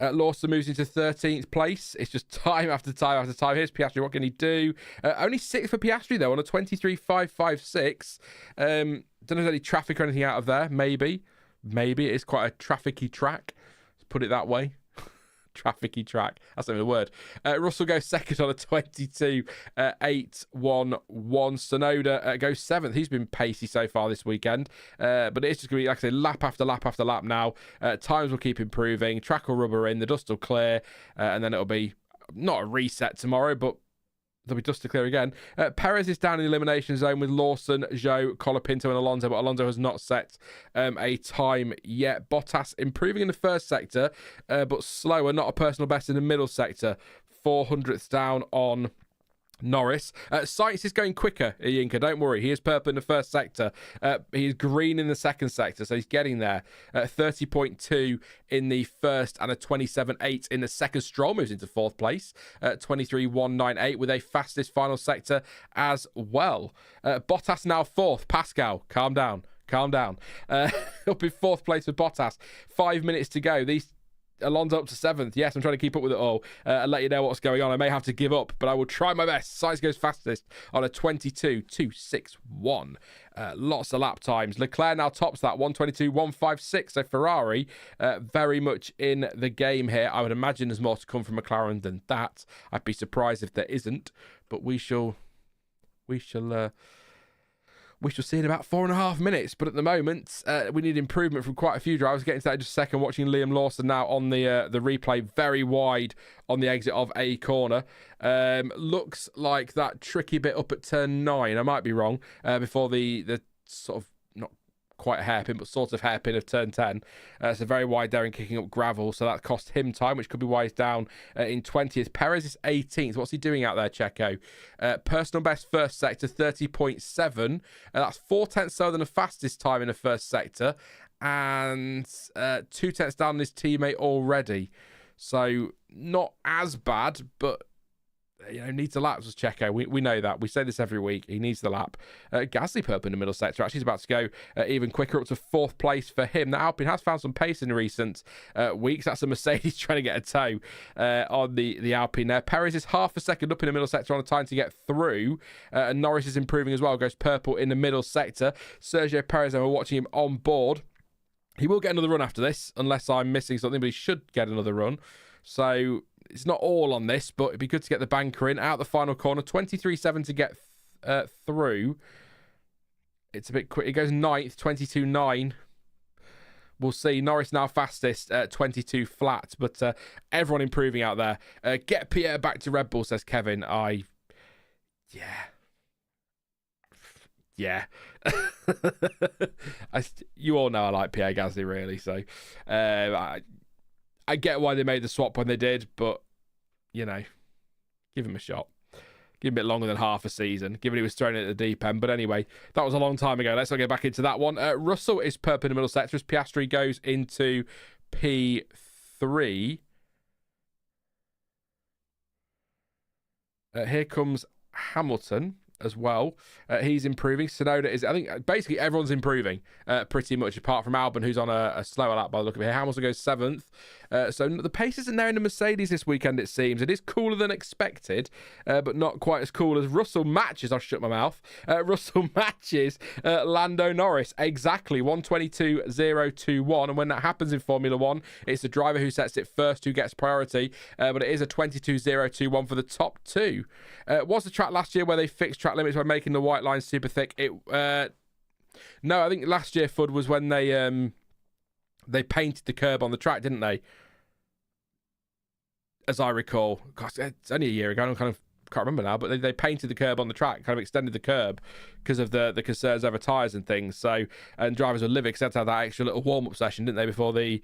Lawson moves into 13th place. It's just time after time after time. Here's Piastri. What can he do? Only 6th for Piastri, though, on a 23.556. Don't know if there's any traffic or anything out of there. Maybe. It is quite a trafficy track. Let's put it that way. Trafficy track. That's not even a word. Russell goes second on a 22.811. Tsunoda goes 7th. He's been pacey so far this weekend. But it's just going to be, like I say, lap after lap after lap now. Times will keep improving. Track will rubber in. The dust will clear. And then it'll be not a reset tomorrow, but there'll be dust to clear again. Perez is down in the elimination zone with Lawson, Zhou, Colapinto and Alonso, but Alonso has not set a time yet. Bottas improving in the first sector, but slower, not a personal best in the middle sector. 400th down on Norris. Sainz is going quicker, Yinka, don't worry. He is purple in the first sector. He is green in the second sector, so he's getting there. 30.2 in the first and a 27.8 in the second. Stroll moves into 4th place. 23.198 with a fastest final sector as well. Bottas now 4th. Pascal, calm down. Up in 4th place with Bottas. 5 minutes to go. Alonso up to 7th. Yes, I'm trying to keep up with it all. I'll let you know what's going on. I may have to give up, but I will try my best. Sainz goes fastest on a 22.261. Lots of lap times. Leclerc now tops that 122.156. So Ferrari very much in the game here. I would imagine there's more to come from McLaren than that. I'd be surprised if there isn't, but we shall see in about 4.5 minutes. But at the moment, we need improvement from quite a few drivers. Getting to that in just a second. Watching Liam Lawson now on the replay, very wide on the exit of a corner. Looks like that tricky bit up at turn 9. I might be wrong. Before the sort of not quite a hairpin, but sort of hairpin of turn 10. So very wide there and kicking up gravel. So that cost him time, which could be why he's down in 20th. Perez is 18th. What's he doing out there, Checo? Personal best first sector, 30.7. That's 4/10 slower than the fastest time in the first sector. And 2/10 down on his teammate already. So not as bad, but needs the laps as Checo. We know that. We say this every week. He needs the lap. Gasly purple in the middle sector. Actually, he's about to go even quicker, up to 4th place for him. Now, Alpine has found some pace in recent weeks. That's a Mercedes trying to get a tow on the Alpine there. Perez is half a second up in the middle sector on a time to get through. And Norris is improving as well. Goes purple in the middle sector. Sergio Perez, and we're watching him on board. He will get another run after this, unless I'm missing something, but he should get another run. So it's not all on this, but it'd be good to get the banker in. Out the final corner, 23.7 to get through. It's a bit quick. It goes 9th, 22.9. We'll see. Norris now fastest, 22 flat, but everyone improving out there. Get Pierre back to Red Bull, says Kevin. Yeah. You all know I like Pierre Gasly, really, so I get why they made the swap when they did, but, give him a shot. Give him a bit longer than half a season, given he was thrown in at the deep end. But anyway, that was a long time ago. Let's not get back into that one. Russell is purple in the middle sector as Piastri goes into P3. Here comes Hamilton as well. He's improving. Tsunoda is, I think, basically everyone's improving pretty much, apart from Albon, who's on a slower lap by the look of it. Hamilton goes 7th. So the pace isn't there in the Mercedes this weekend, it seems. It is cooler than expected, but not quite as cool as Russell matches. I'll shut my mouth. Russell matches Lando Norris. Exactly. 1:22.021. And when that happens in Formula One, it's the driver who sets it first who gets priority. But it is a 22.021 for the top two. Was the track last year where they fixed track limits by making the white line super thick? No, I think last year, Fud, was when they painted the curb on the track, didn't they? As I recall. Gosh, it's only a year ago. I can't remember now, but they painted the curb on the track, kind of extended the curb because of the concerns over tyres and things. So, and drivers were livid because they had to have that extra little warm-up session, didn't they, before the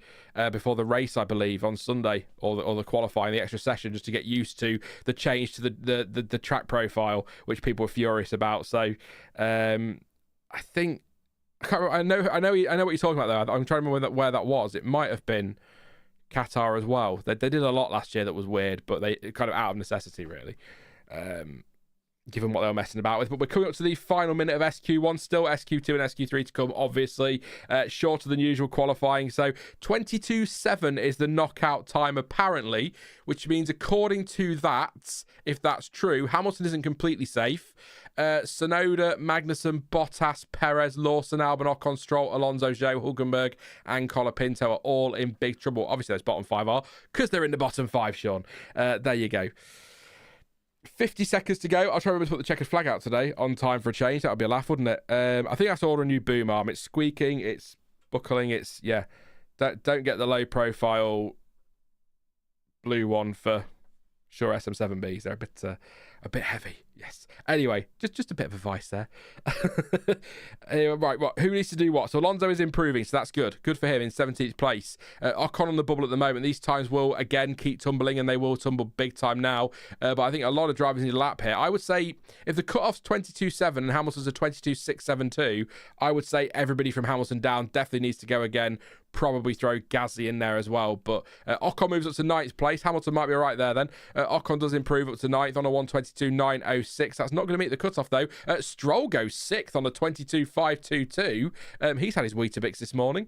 race, I believe, on Sunday, or the qualifying, the extra session, just to get used to the change to the track profile, which people were furious about. So, I think I know what you're talking about there. I'm trying to remember where that was. It might have been Qatar as well. They did a lot last year that was weird, but they kind of out of necessity, really, given what they were messing about with. But we're coming up to the final minute of SQ1, still SQ2 and SQ3 to come, obviously. Shorter than usual qualifying. So 22.7 is the knockout time, apparently, which means, according to that, if that's true, Hamilton isn't completely safe. Tsunoda, Magnussen, Bottas, Perez, Lawson, Albon, Ocon, Stroll, Alonso, Zhou, Hulkenberg, and Colapinto are all in big trouble. Obviously, those bottom 5 are, because they're in the bottom 5, Sean. There you go. 50 seconds to go. I'll try to remember to put the checkered flag out today on time for a change. That would be a laugh, wouldn't it? I think I saw a new boom arm. It's squeaking, it's buckling, it's, yeah. Don't get the low profile blue one for sure SM7Bs. They're a bit heavy. Yes. Anyway, just a bit of advice there. Anyway, right, who needs to do what? So Alonso is improving, so that's good. Good for him in 17th place. Ocon on the bubble at the moment. These times will, again, keep tumbling, and they will tumble big time now. But I think a lot of drivers need a lap here. I would say if the cut-off's 22.7 and Hamilton's a 22.672, I would say everybody from Hamilton down definitely needs to go again. Probably throw Gasly in there as well. But Ocon moves up to 9th place. Hamilton might be all right there then. Ocon does improve up to 9th on a 1:22.906. That's not going to meet the cutoff though. Stroll goes 6th on a 22.522. He's had his Weetabix this morning,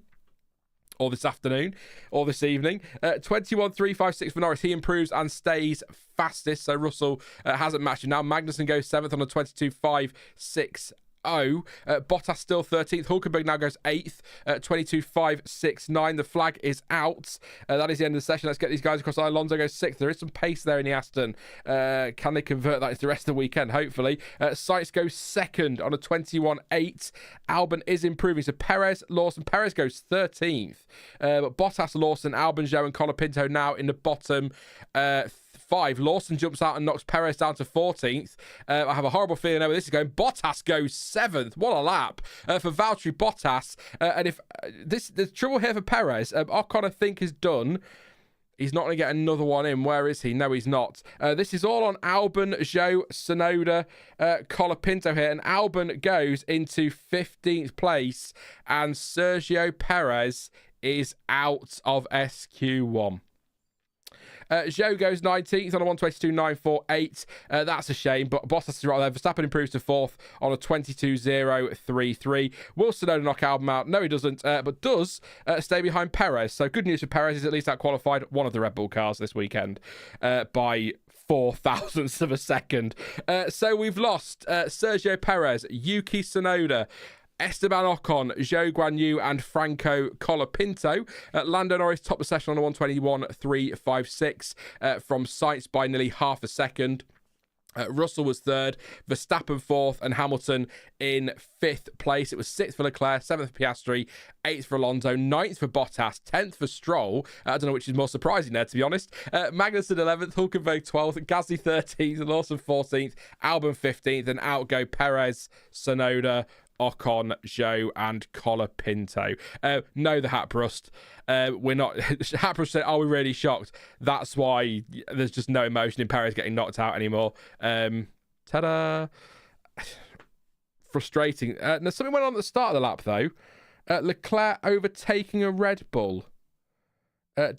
or this afternoon, or this evening. 21.356 for Norris. He improves and stays fastest. So Russell hasn't matched him now. Magnussen goes 7th on a 22.560. Bottas still 13th. Hulkenberg now goes 8th, 22.569. The flag is out. That is the end of the session. Let's get these guys across. Alonso goes 6th. There is some pace there in the Aston. Can they convert that into the rest of the weekend? Hopefully. Sainz goes 2nd on a 21.8. Albon is improving. So Perez, Lawson. Perez goes 13th. But Bottas, Lawson, Albon, Zhou, and Colapinto now in the bottom 5. Lawson jumps out and knocks Perez down to 14th. I have a horrible feeling over this is going. Bottas goes 7th. What a lap for Valtteri Bottas. And if there's trouble here for Perez. Ocon, I think, is done. He's not going to get another one in. Where is he? No, he's not. This is all on Albon, Zhou, Tsunoda, Colapinto here. And Albon goes into 15th place. And Sergio Perez is out of SQ1. Zhou goes 19th on a 1:22.948. That's a shame, but Bottas is right there. Verstappen improves to 4th on a 22.033. Will Tsunoda knock Albon out? No, he doesn't, but does stay behind Perez. So good news for Perez. He's at least out-qualified one of the Red Bull cars this weekend by 0.004 of a second. So we've lost Sergio Perez, Yuki Tsunoda, Esteban Ocon, Zhou Guanyu, and Franco Colapinto. Lando Norris topped the session on a 1:21.356 from Sainz by nearly half a second. Russell was 3rd, Verstappen 4th, and Hamilton in 5th place. It was 6th for Leclerc, 7th for Piastri, 8th for Alonso, 9th for Bottas, 10th for Stroll. I don't know which is more surprising there, to be honest. Magnussen 11th, Hulkenberg 12th, Gasly 13th, Lawson 14th, Albon 15th, and out go Perez, Tsunoda, Ocon, Zhou, and Colapinto. No, the hat rust. We're not. Hat rust said, "Are we really shocked?" That's why there's just no emotion in Perez getting knocked out anymore. Ta-da! Frustrating. Now something went on at the start of the lap though. Leclerc overtaking a Red Bull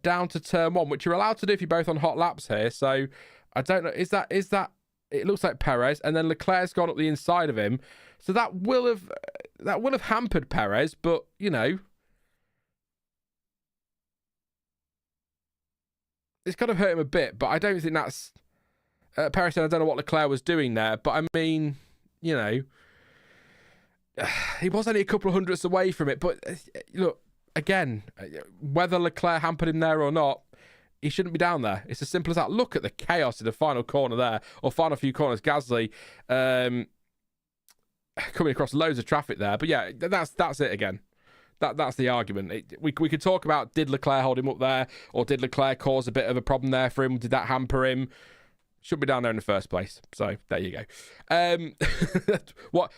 down to turn 1, which you're allowed to do if you're both on hot laps here. So I don't know. Is that it looks like Perez, and then Leclerc's gone up the inside of him. So that will have hampered Perez, but, you know, it's kind of hurt him a bit, but I don't think that's... Perez said, I don't know what Leclerc was doing there, but I mean, you know, he was only a couple of hundredths away from it. But look, again, whether Leclerc hampered him there or not, he shouldn't be down there. It's as simple as that. Look at the chaos in the final corner there, or final few corners. Gasly coming across loads of traffic there. But yeah, that's it again. That's the argument. We could talk about, did Leclerc hold him up there, or did Leclerc cause a bit of a problem there for him? Did that hamper him? Shouldn't be down there in the first place. So there you go.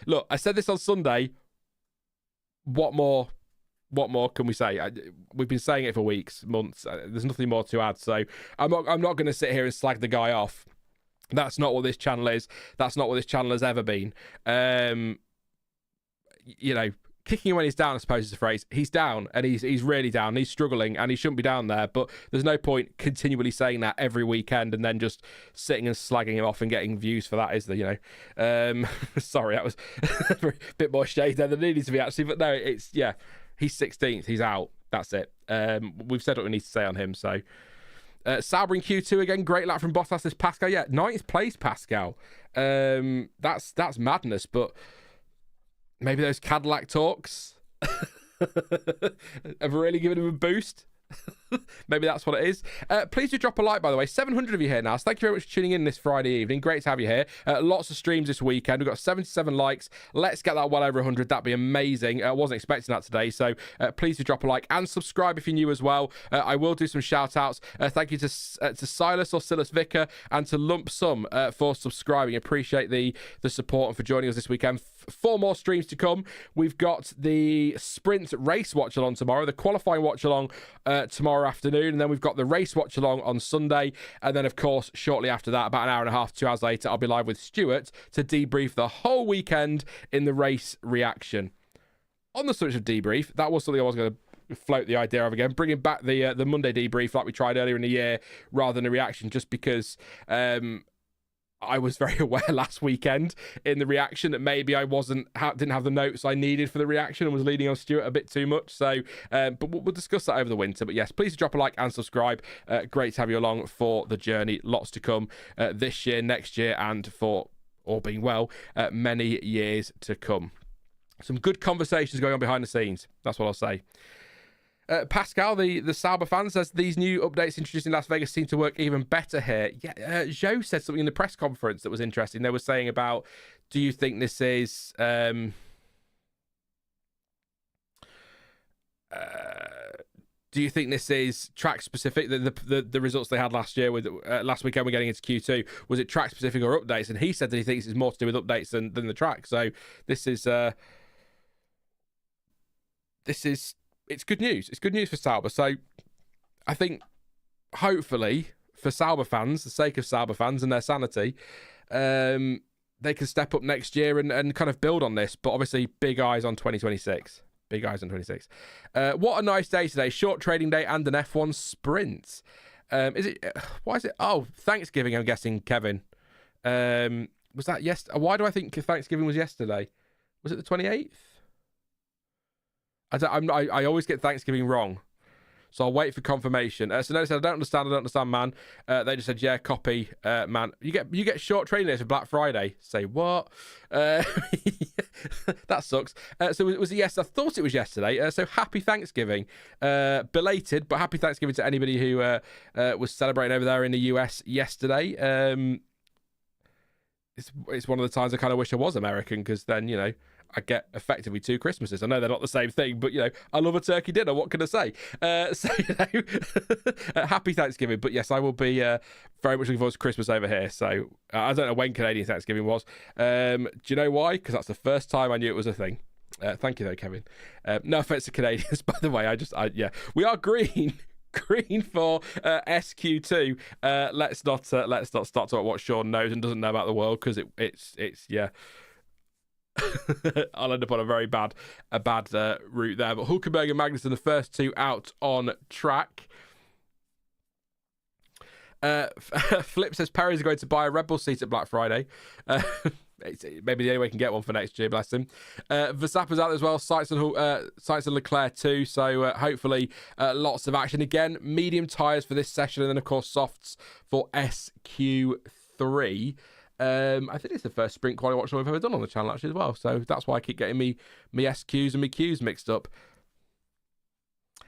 Look, I said this on Sunday. What more can we say? We've been saying it for weeks, months. There's nothing more to add. So I'm not going to sit here and slag the guy off. That's not what this channel is. That's not what this channel has ever been. You know, kicking him when he's down, I suppose is the phrase. He's down, and he's really down. He's struggling, and he shouldn't be down there. But there's no point continually saying that every weekend and then just sitting and slagging him off and getting views for that, is there? You know, sorry, that was a bit more shade there than it needed to be, actually. But no, it's, yeah, he's 16th. He's out. That's it. We've said what we need to say on him. So Sauber in Q2 again. Great lap from Bottas. This Pascal, yeah, 9th place Pascal. That's madness, but. Maybe those Cadillac talks have really given him a boost. Maybe that's what it is. Please do drop a like, by the way. 700 of you here now. So thank you very much for tuning in this Friday evening. Great to have you here. Lots of streams this weekend. We've got 77 likes. Let's get that well over 100. That'd be amazing. I wasn't expecting that today. So please do drop a like and subscribe if you're new as well. I will do some shout outs. Thank you to Silas or Silas Vicar and to Lump Sum for subscribing. Appreciate the support and for joining us this weekend. 4 more streams to come. We've got the sprint race watch along tomorrow, the qualifying watch along tomorrow afternoon, and then we've got the race watch along on Sunday, and then of course shortly after that, about an hour and a half, 2 hours later, I'll be live with Stuart to debrief the whole weekend in the race reaction. On the subject of debrief, that was something I was going to float the idea of again, bringing back the Monday debrief like we tried earlier in the year rather than a reaction, just because I was very aware last weekend in the reaction that maybe I didn't have the notes I needed for the reaction and was leaning on Stuart a bit too much. So, but we'll discuss that over the winter. But yes, please drop a like and subscribe. Great to have you along for the journey. Lots to come this year, next year, and for, all being well, many years to come. Some good conversations going on behind the scenes. That's what I'll say. Pascal, the Sauber fan, says these new updates introduced in Las Vegas seem to work even better here. Yeah, Joe said something in the press conference that was interesting. They were saying about, do you think this is track specific? The results they had last year with last weekend, we're getting into Q2. Was it track specific or updates? And he said that he thinks it's more to do with updates than the track. So this is it's good news. It's good news for Sauber. So I think, hopefully, for Sauber fans, the sake of Sauber fans and their sanity, they can step up next year and kind of build on this. But obviously, big eyes on 2026. Big eyes on 26. What a nice day today. Short trading day and an F1 sprint. Is it? Why is it? Oh, Thanksgiving, I'm guessing, Kevin. Was that yesterday? Why do I think Thanksgiving was yesterday? Was it the 28th? I always get Thanksgiving wrong, so I'll wait for confirmation. So no, said I don't understand, man. They just said, yeah, copy, man. You get short trading days for Black Friday. Say what? That sucks. So was it yes? I thought it was yesterday. So happy Thanksgiving, belated, but happy Thanksgiving to anybody who was celebrating over there in the US yesterday. It's one of the times I kind of wish I was American, because then, you know, I get effectively 2 Christmases. I know they're not the same thing, but, you know, I love a turkey dinner. What can I say? So, you know, happy Thanksgiving. But yes, I will be very much looking forward to Christmas over here. So I don't know when Canadian Thanksgiving was. Do you know why? Because that's the first time I knew it was a thing. Thank you, though, Kevin. No offense to Canadians, by the way. Yeah, we are green. Green for SQ2. Let's not start talking about what Sean knows and doesn't know about the world, because it's yeah. I'll end up on a bad route there. But Hulkenberg and Magnussen, the first 2 out on track. Flip says Perez is going to buy a Red Bull seat at Black Friday. Maybe the only way he can get one for next year, bless him. Verstappen's out as well. Sainz and Leclerc too. So hopefully lots of action. Again, medium tyres for this session, and then of course softs for SQ3. I think it's the first sprint quality watch we've ever done on the channel actually as well. So that's why I keep getting me SQs and me Qs mixed up.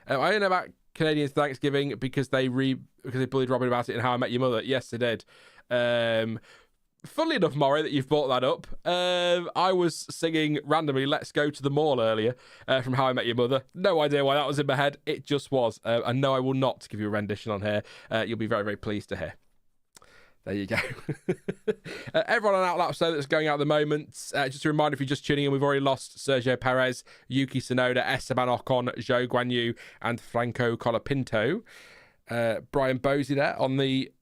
I don't know about Canadian Thanksgiving because they bullied Robin about it in How I Met Your Mother. Yes, they did. Funnily enough, Maury, that you've brought that up, I was singing randomly Let's Go to the Mall earlier from How I Met Your Mother. No idea why that was in my head. It just was. And no, I will not give you a rendition on here. You'll be very, very pleased to hear. There you go. Everyone on outlap so that's going out at the moment. Just a reminder, if you're just tuning in, we've already lost Sergio Perez, Yuki Tsunoda, Esteban Ocon, Zhou Guanyu, and Franco Colapinto. Brian Bosey there on the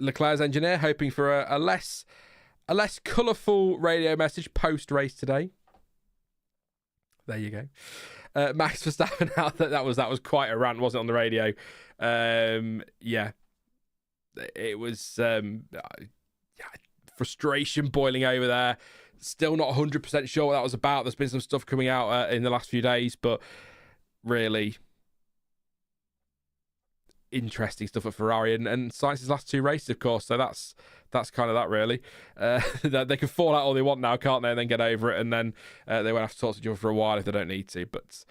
Leclerc's engineer, hoping for a less colourful radio message post race today. There you go. Max Verstappen out. That was quite a rant, wasn't it, on the radio? Yeah. It was frustration boiling over there. Still not 100% sure what that was about. There's been some stuff coming out in the last few days, but really interesting stuff at Ferrari and Sainz's last two races, of course. So that's kind of that, really. They can fall out all they want now, can't they? And then get over it, and then they won't have to talk to each other for a while if they don't need to. But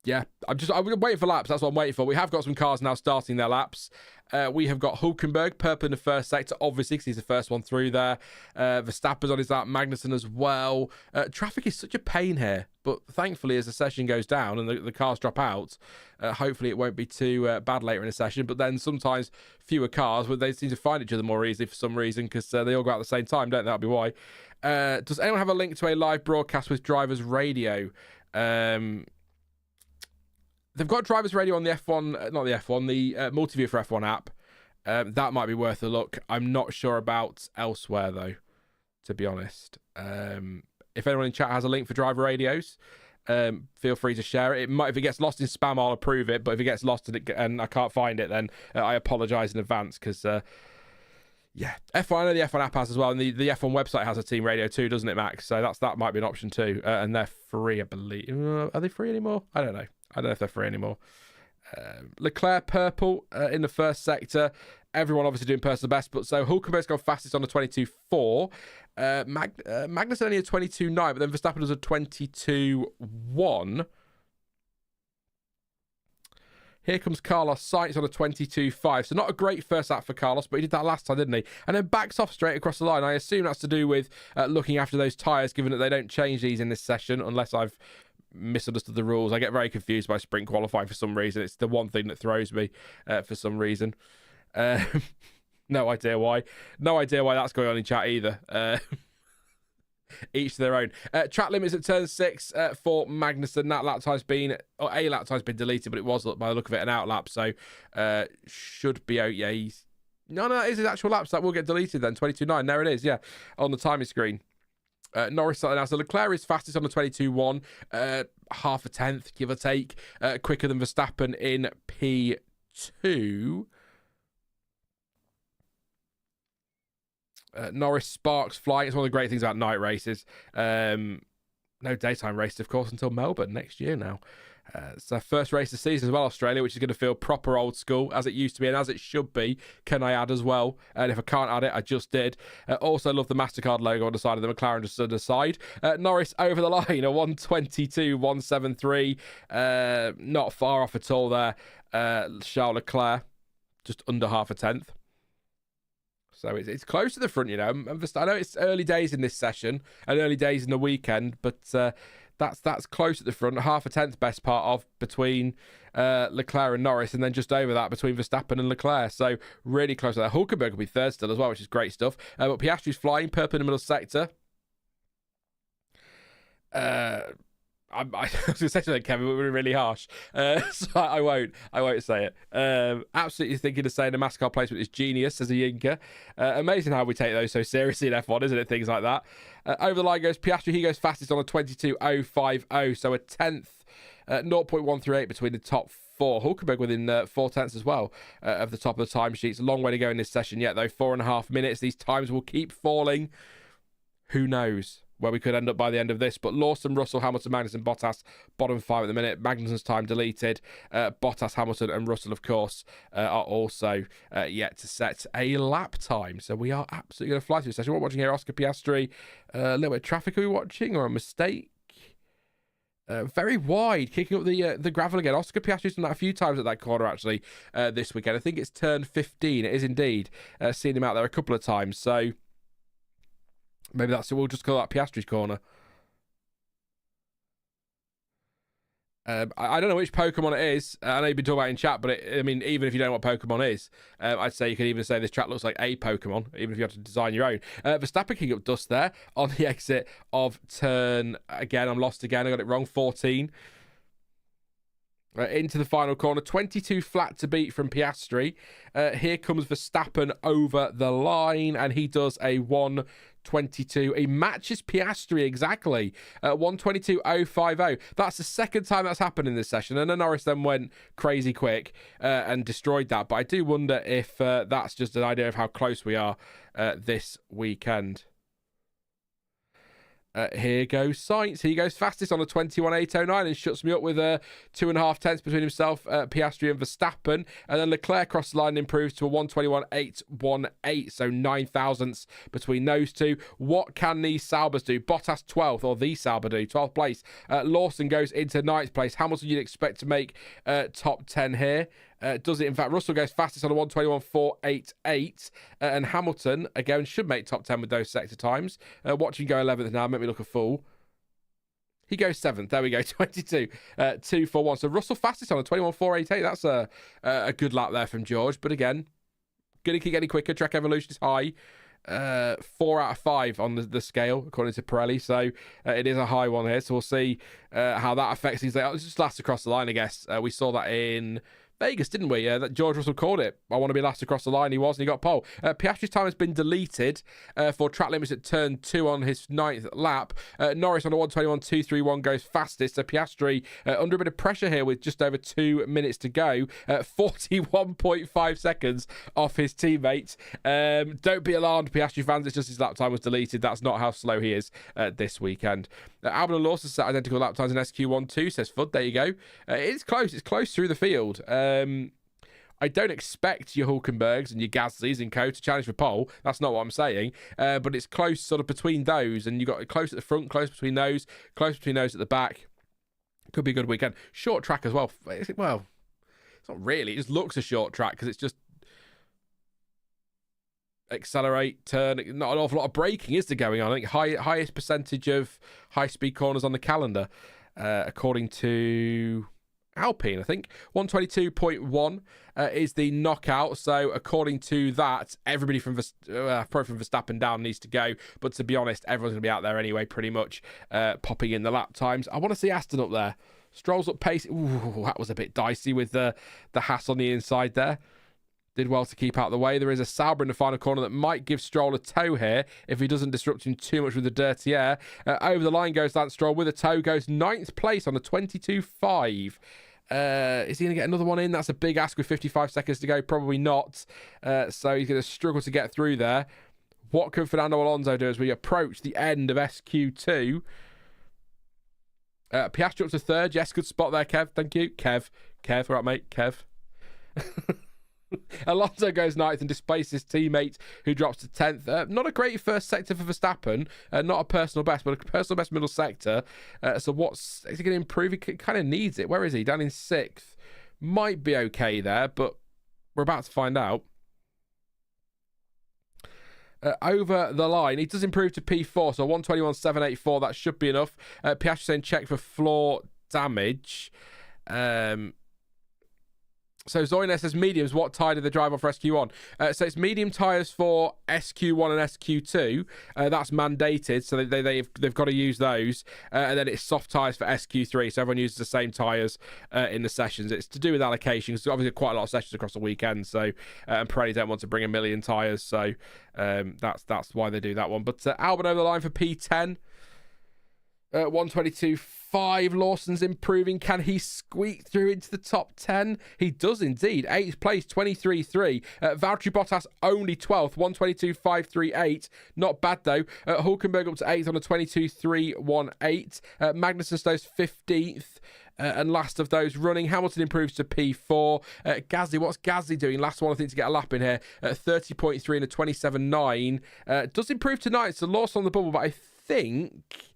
yeah, I'm waiting for laps. That's what I'm waiting for. We have got some cars now starting their laps. We have got Hulkenberg, purple in the first sector, obviously, because he's the first one through there. Verstappen's on his lap, Magnussen as well. Traffic is such a pain here, but thankfully, as the session goes down and the cars drop out, hopefully it won't be too bad later in the session. But then sometimes fewer cars, they seem to find each other more easily for some reason, because they all go out at the same time, don't they? That'll be why. Does anyone have a link to a live broadcast with Drivers Radio? They've got Drivers Radio on the F1, not the F1, the Multiview for F1 app. That might be worth a look. I'm not sure about elsewhere, though, to be honest. If anyone in chat has a link for Driver Radios, feel free to share it. If it gets lost in spam, I'll approve it. But if it gets lost and I can't find it, then I apologise in advance, because yeah, F1, I know the F1 app has as well, and the F1 website has a team radio too, doesn't it, Max? So that might be an option too, and they're free, I believe. Are they free anymore? I don't know. I don't know if they're free anymore. Leclerc purple in the first sector. Everyone obviously doing personal best, but so Hulkenberg's gone fastest on a 22.4. Magnussen only a 22.9, but then Verstappen does a 22.1. Here comes Carlos Sainz on a 22.5. So not a great first lap for Carlos, but he did that last time, didn't he? And then backs off straight across the line. I assume that's to do with looking after those tyres, given that they don't change these in this session, unless I've misunderstood the rules. I get very confused by sprint qualifying for some reason. It's the one thing that throws me for some reason. No idea why. No idea why that's going on in chat either. Each to their own. Track limits at turn 6 for Magnussen. That lap time's been, or a lap time's been deleted, but it was, by the look of it, an out lap. So should be out. Yeah, no, that is his actual laps. That will get deleted then. 22.9. There it is. Yeah, on the timing screen. Norris starting out. So Leclerc is fastest on the 22.1, half a tenth, give or take, quicker than Verstappen in P2. Norris sparks flying. It's one of the great things about night races. No daytime races, of course, until Melbourne next year now. It's our first race of the season as well, Australia, which is going to feel proper old school, as it used to be and as it should be. Can I add as well? And if I can't add it, I just did. Also love the MasterCard logo on the side of the McLaren just to the side. Norris over the line, a 122.173. Not far off at all there. Charles Leclerc, just under half a tenth. So it's close to the front, you know. I know it's early days in this session and early days in the weekend, but that's close at the front. Half a tenth best part of between Leclerc and Norris, and then just over that between Verstappen and Leclerc. So really close to that. Hulkenberg will be third still as well, which is great stuff. But Piastri's flying, purple in the middle sector. I was going to say something, Kevin, but we're really harsh. So I won't say it. Absolutely thinking of saying the MasterCard placement is genius, says a Yinka. Amazing how we take those so seriously in F1, isn't it? Things like that. Over the line goes Piastri. He goes fastest on a 22.050, so a tenth, 0.138 between the top 4. Hulkenberg within 4 tenths as well of the top of the timesheets. A long way to go in this session yet, though. 4.5 minutes. These times will keep falling. Who knows where we could end up by the end of this? But Lawson, Russell, Hamilton, Magnussen, Bottas, bottom 5 at the minute. Magnussen's time deleted. Bottas, Hamilton, and Russell, of course, are also yet to set a lap time. So we are absolutely going to fly through this session. We're watching here Oscar Piastri. A little bit of traffic are we watching, or a mistake? Very wide, kicking up the gravel again. Oscar Piastri's done that a few times at that corner, actually, this weekend. I think it's turn 15. It is indeed. Seen him out there a couple of times. So maybe that's it. We'll just call that Piastri's corner. I don't know which Pokemon it is. I know you've been talking about it in chat, but I mean, even if you don't know what Pokemon is, I'd say you could even say this track looks like a Pokemon, even if you have to design your own. Verstappen kicking up dust there on the exit of turn, again, I'm lost again, I got it wrong, 14. Into the final corner, 22 flat to beat from Piastri. Here comes Verstappen over the line, and he does a 1:22. He matches Piastri exactly at 1:22.050. That's the second time that's happened in this session, and then Norris then went crazy quick and destroyed that. But I do wonder if that's just an idea of how close we are this weekend. Here goes Sainz. He goes fastest on a 21.809 and shuts me up with 2.5 tenths between himself, Piastri and Verstappen. And then Leclerc cross the line and improves to a 1:21.818, so 9 thousandths between those two. What can these Saubers do? Bottas 12th, or the Sauber do, 12th place. Lawson goes into 9th place. Hamilton you'd expect to make top 10 here. Does it, in fact. Russell goes fastest on a 1:21.488, and Hamilton again should make top 10 with those sector times. Watching go 11th now, make me look a fool. He goes 7th. There we go, 22.241. So Russell fastest on a 21.488. That's a good lap there from George. But again, gonna keep getting quicker. Track evolution is high. 4 out of 5 on the scale, according to Pirelli. So it is a high one here. So we'll see how that affects these. It's just last across the line, I guess. We saw that in Vegas, didn't we? That George Russell called it. I want to be last across the line. He was, and he got pole. Piastri's time has been deleted for track limits at turn 2 on his 9th lap. Norris on a 1:21.231 goes fastest. So Piastri under a bit of pressure here with just over 2 minutes to go. 41.5 seconds off his teammate. Don't be alarmed, Piastri fans. It's just his lap time was deleted. That's not how slow he is this weekend. Albon and Lawson set identical lap times in SQ1-2, says Fudd. There you go. It's close. It's close through the field. I don't expect your Hulkenbergs and your Gasly's and co to challenge for pole. That's not what I'm saying. But it's close sort of between those, and you've got close at the front, close between those at the back. Could be a good weekend. Short track as well. Well, it's not really. It just looks a short track because it's just accelerate, turn. Not an awful lot of braking is there going on. I think highest percentage of high-speed corners on the calendar, according to Alpine, I think. 1:22.1 is the knockout. So according to that, everybody from Verstappen down needs to go. But to be honest, everyone's going to be out there anyway, pretty much, popping in the lap times. I want to see Aston up there. Stroll's up pace. Ooh, that was a bit dicey with the Haas on the inside there. Did well to keep out of the way. There is a Sauber in the final corner that might give Stroll a tow here if he doesn't disrupt him too much with the dirty air. Over the line goes Lance Stroll with a tow. Goes 9th place on the 22.5. Is he going to get another one in? That's a big ask with 55 seconds to go. Probably not. So he's going to struggle to get through there. What can Fernando Alonso do as we approach the end of SQ2? Piastri up to 3rd. Yes, good spot there, Kev. Thank you. Kev. All right, mate. Kev. Alonso goes 9th and displaces his teammate, who drops to 10th. Not a great first sector for Verstappen. Not a personal best, but a personal best middle sector. So is he going to improve? He kind of needs it. Where is he? Down in 6th. Might be okay there, but we're about to find out. Over the line, he does improve to P4, so 1:21.784. That should be enough. Piastri saying check for floor damage. So Zoyne says mediums. What tyre did they drive off for SQ1? So it's medium tyres for SQ1 and SQ2. That's mandated, so they've got to use those. And then it's soft tyres for SQ3. So everyone uses the same tyres in the sessions. It's to do with allocation, because obviously quite a lot of sessions across the weekend. So and Pirelli don't want to bring a million tyres, so that's why they do that one. But Albon over the line for P10. 122.5. Lawson's improving. Can he squeak through into the top 10? He does indeed. 8th place, 23.3. Valtteri Bottas only 12th, 122.538. Not bad though. Hulkenberg up to 8th on a 22.318. Magnussen stays 15th. And last of those running, Hamilton improves to P4. Gasly, what's Gasly doing? Last one, I think, to get a lap in here. 30.3 and a 27.9. Does improve tonight, so Lawson on the bubble, but I think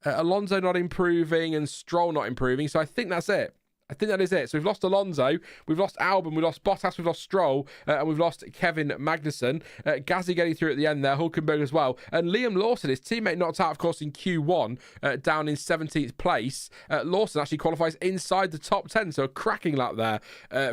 Alonso not improving and Stroll not improving. So I think that's it. I think that is it. So we've lost Alonso, we've lost Albon, we've lost Bottas, we've lost Stroll, and we've lost Kevin Magnussen. Gasly getting through at the end there, Hulkenberg as well. And Liam Lawson, his teammate, knocked out, of course, in Q1, down in 17th place. Lawson actually qualifies inside the top 10, so a cracking lap there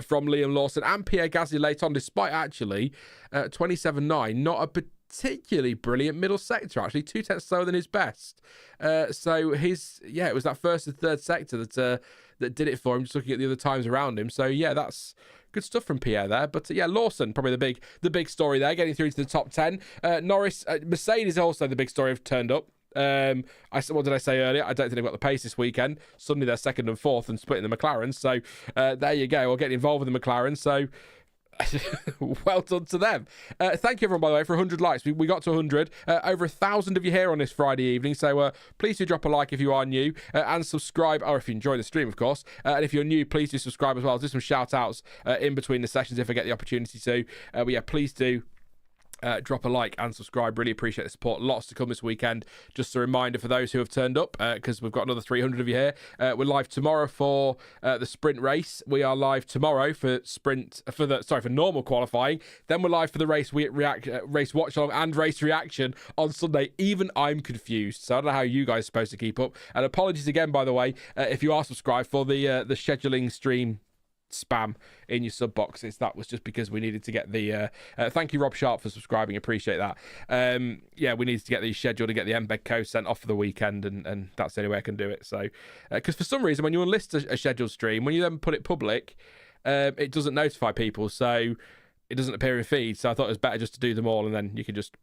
from Liam Lawson and Pierre Gasly late on, despite actually 27.9, not a particularly brilliant middle sector, actually 2 tenths slower than his best. So it was that first and third sector that did it for him, just looking at the other times around him. So yeah, that's good stuff from Pierre there. But yeah, Lawson probably the big story there, getting through to the top 10. Norris, Mercedes also the big story, have turned up. What did I say earlier? I don't think they've got the pace this weekend. Suddenly they're 2nd and 4th and splitting the McLaren. So there you go. We'll get involved with the McLaren. So well done to them. Thank you everyone, by the way, for 100 likes. We got to 100. Over 1,000 of you here on this Friday evening, so please do drop a like if you are new, and subscribe, or if you enjoy the stream, of course. And if you're new, please do subscribe as well. I'll do some shout outs in between the sessions if I get the opportunity to. But yeah, please do drop a like and subscribe. Really appreciate the support. Lots to come this weekend. Just a reminder for those who have turned up, because we've got another 300 of you here. We're live tomorrow for the sprint race. We are live tomorrow for normal qualifying. Then we're live for the race race watch along and race reaction on Sunday. Even I'm confused, so I don't know how you guys are supposed to keep up. And apologies again, by the way, if you are subscribed, for the scheduling stream spam in your sub boxes. That was just because we needed to get the thank you Rob Sharp for subscribing, appreciate that. We needed to get these scheduled and get the embed code sent off for the weekend, and that's the only way I can do it. So because for some reason when you enlist a scheduled stream, when you then put it public, it doesn't notify people, so it doesn't appear in feed. So I thought it was better just to do them all, and then you can just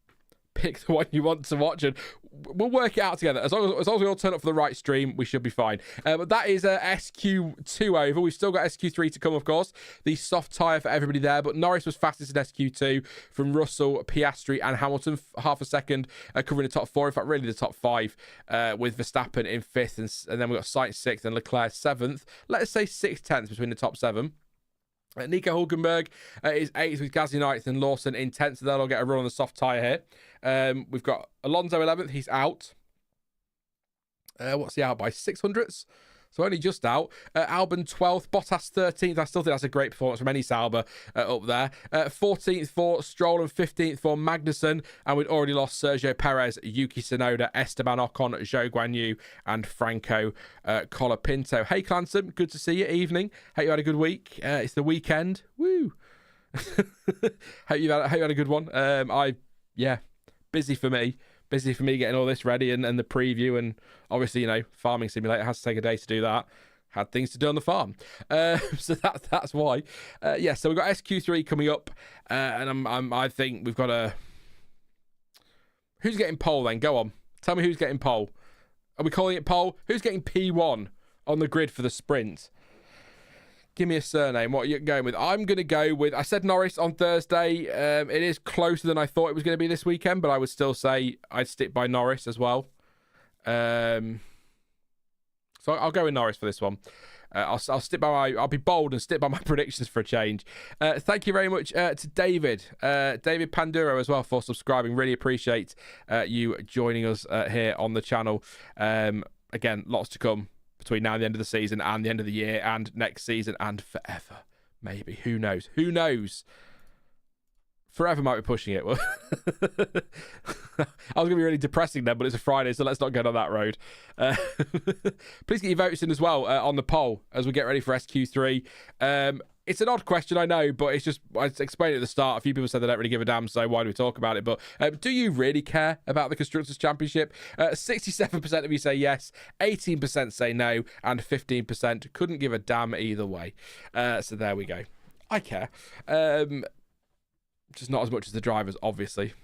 pick the one you want to watch, and we'll work it out together. As long as we all turn up for the right stream, we should be fine. But that is SQ2 over. We've still got SQ3 to come, of course. The soft tyre for everybody there, but Norris was fastest in SQ2 from Russell, Piastri and Hamilton, half a second covering the top 4. In fact, really the top 5, with Verstappen in 5th, and then we've got Sainz 6th and Leclerc 7th. Let's say 6 tenths between the top 7. Nico Hulkenberg is 8th with Gasly 9th and Lawson in 10th, so they'll get a run on the soft tyre here. We've got Alonso 11th, he's out. What's he out by? 600ths? So only just out. Albon 12th, Bottas 13th. I still think that's a great performance from any Sauber up there. 14th for Stroll and 15th for Magnussen. And we'd already lost Sergio, Perez, Yuki Tsunoda, Esteban, Ocon, Zhou Guanyu, and Franco Colapinto. Hey, Clanson, good to see you. Evening. Hope you had a good week. It's the weekend. Woo! hope you had a good one. Busy for me. Busy for me getting all this ready and the preview, and obviously, Farming Simulator has to take a day to do that. Had things to do on the farm. So that's why. So we've got SQ3 coming up, and I think we've got a... Who's getting pole then? Go on. Tell me who's getting pole. Are we calling it pole? Who's getting P1 on the grid for the sprint? Give me a surname. What are you going with? I'm going to go with... I said Norris on Thursday. It is closer than I thought it was going to be this weekend, but I would still say I'd stick by Norris as well. So I'll go with Norris for this one. I'll stick by I'll be bold and stick by my predictions for a change. Thank you very much to David Panduro as well for subscribing. Really appreciate you joining us here on the channel. Again, lots to come between now and the end of the season and the end of the year and next season and forever. Maybe. Who knows? Forever might be pushing it. I was going to be really depressing then, but it's a Friday, so let's not go down that road. Please get your votes in as well on the poll as we get ready for SQ3. It's an odd question, I know, but it's just, I explained it at the start. A few people said they don't really give a damn, so why do we talk about it? But do you really care about the Constructors' Championship? 67% of you say yes, 18% say no, and 15% couldn't give a damn either way. So there we go. I care. Just not as much as the drivers, obviously.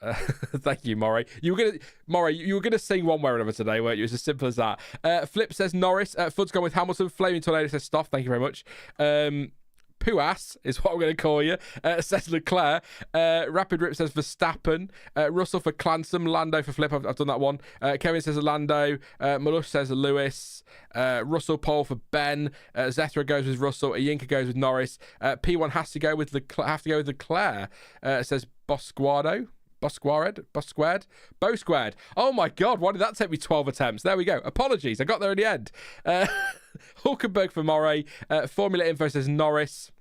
Thank you, Maury. You were gonna sing one way or another today, weren't you? It's as simple as that. Flip says Norris. Fud's gone with Hamilton. Flaming Tornado says Stoff. Thank you very much. Poo-ass is what I'm going to call you, says Leclerc. Rapid Rip says Verstappen. Russell for Clansom. Lando for Flip. I've done that one. Kevin says Lando. Malush says Lewis. Russell Pole for Ben. Zethra goes with Russell. Yinka goes with Norris. P1 has to go with Leclerc. Says Bosquado. Bo Squared. Oh my god, why did that take me 12 attempts? There we go. Apologies, I got there in the end. Hulkenberg for Moray. Formula Info says Norris.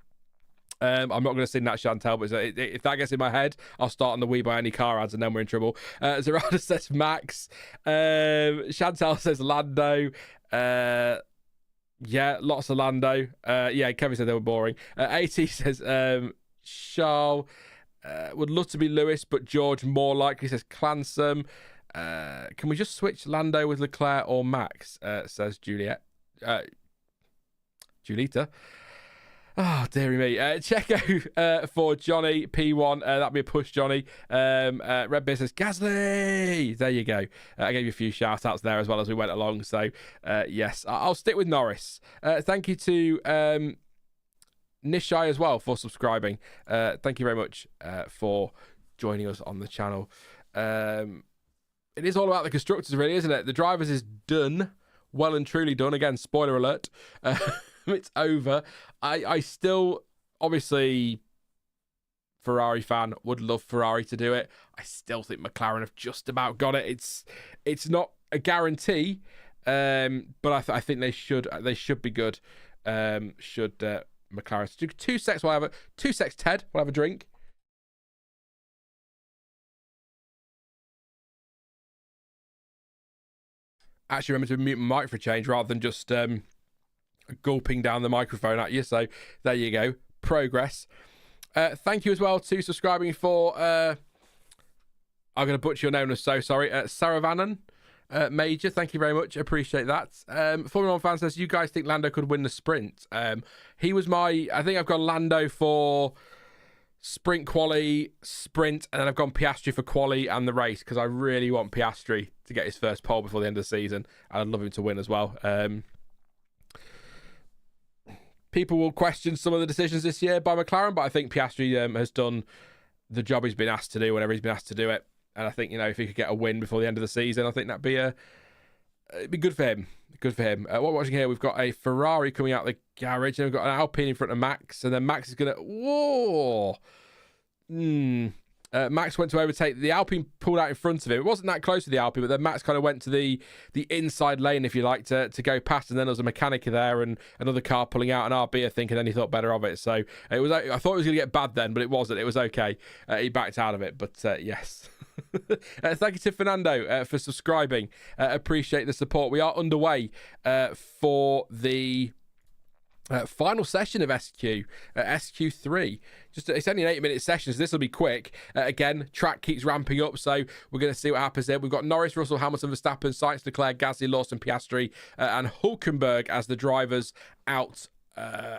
I'm not going to sing that, Chantel, but if that gets in my head, I'll start on the We Buy Any Car ads and then we're in trouble. Zerada says Max. Chantel says Lando. Yeah, lots of Lando. Yeah, Kevin said they were boring. AT says Charles. Would love to be Lewis, but George more likely, says Clansom. Can we just switch Lando with Leclerc or Max? Says Julieta. Oh, dearie me. Checo for Johnny P1. That'd be a push, Johnny. Red Beer says Gasly. There you go. I gave you a few shout outs there as well as we went along. So, yes, I'll stick with Norris. Thank you to Nishai as well for subscribing. Thank you very much for joining us on the channel. It is all about the constructors, really, isn't it? The drivers is done, well and truly done. Again, spoiler alert. It's over. I still, obviously, Ferrari fan, would love Ferrari to do it. I still think McLaren have just about got it. It's not a guarantee, but I think they should be good. McLaren. 2 secs, Ted. We'll have a drink. Actually, remember to mute my mic for a change rather than just gulping down the microphone at you. So there you go. Progress. Thank you as well to subscribing for. I'm going to butcher your name. I'm so sorry. Saravanan. Major, thank you very much. Appreciate that. Formula One fan says, you guys think Lando could win the sprint? He was I think I've got Lando for sprint quali, sprint, and then I've gone Piastri for quali and the race because I really want Piastri to get his first pole before the end of the season. And I'd love him to win as well. People will question some of the decisions this year by McLaren, but I think Piastri has done the job he's been asked to do whenever he's been asked to do it. And I think, if he could get a win before the end of the season, I think that'd be it'd be good for him. Good for him. What we're watching here, we've got a Ferrari coming out of the garage, and we've got an Alpine in front of Max, and then Max is going to... Whoa! Max went to overtake. The Alpine pulled out in front of him. It wasn't that close to the Alpine, but then Max kind of went to the inside lane, if you like, to go past, and then there was a mechanic there and another car pulling out an RB, I think, and then he thought better of it. So it was. I thought it was going to get bad then, but it wasn't. It was okay. He backed out of it, but yes. Thank you to Fernando for subscribing. Appreciate the support. We are underway for the final session of SQ3. It's only an 8-minute session, so this will be quick. Again, track keeps ramping up, so we're going to see what happens there. We've got Norris, Russell, Hamilton, Verstappen, Sainz, Leclerc, Gasly, Lawson, Piastri, and Hulkenberg as the drivers out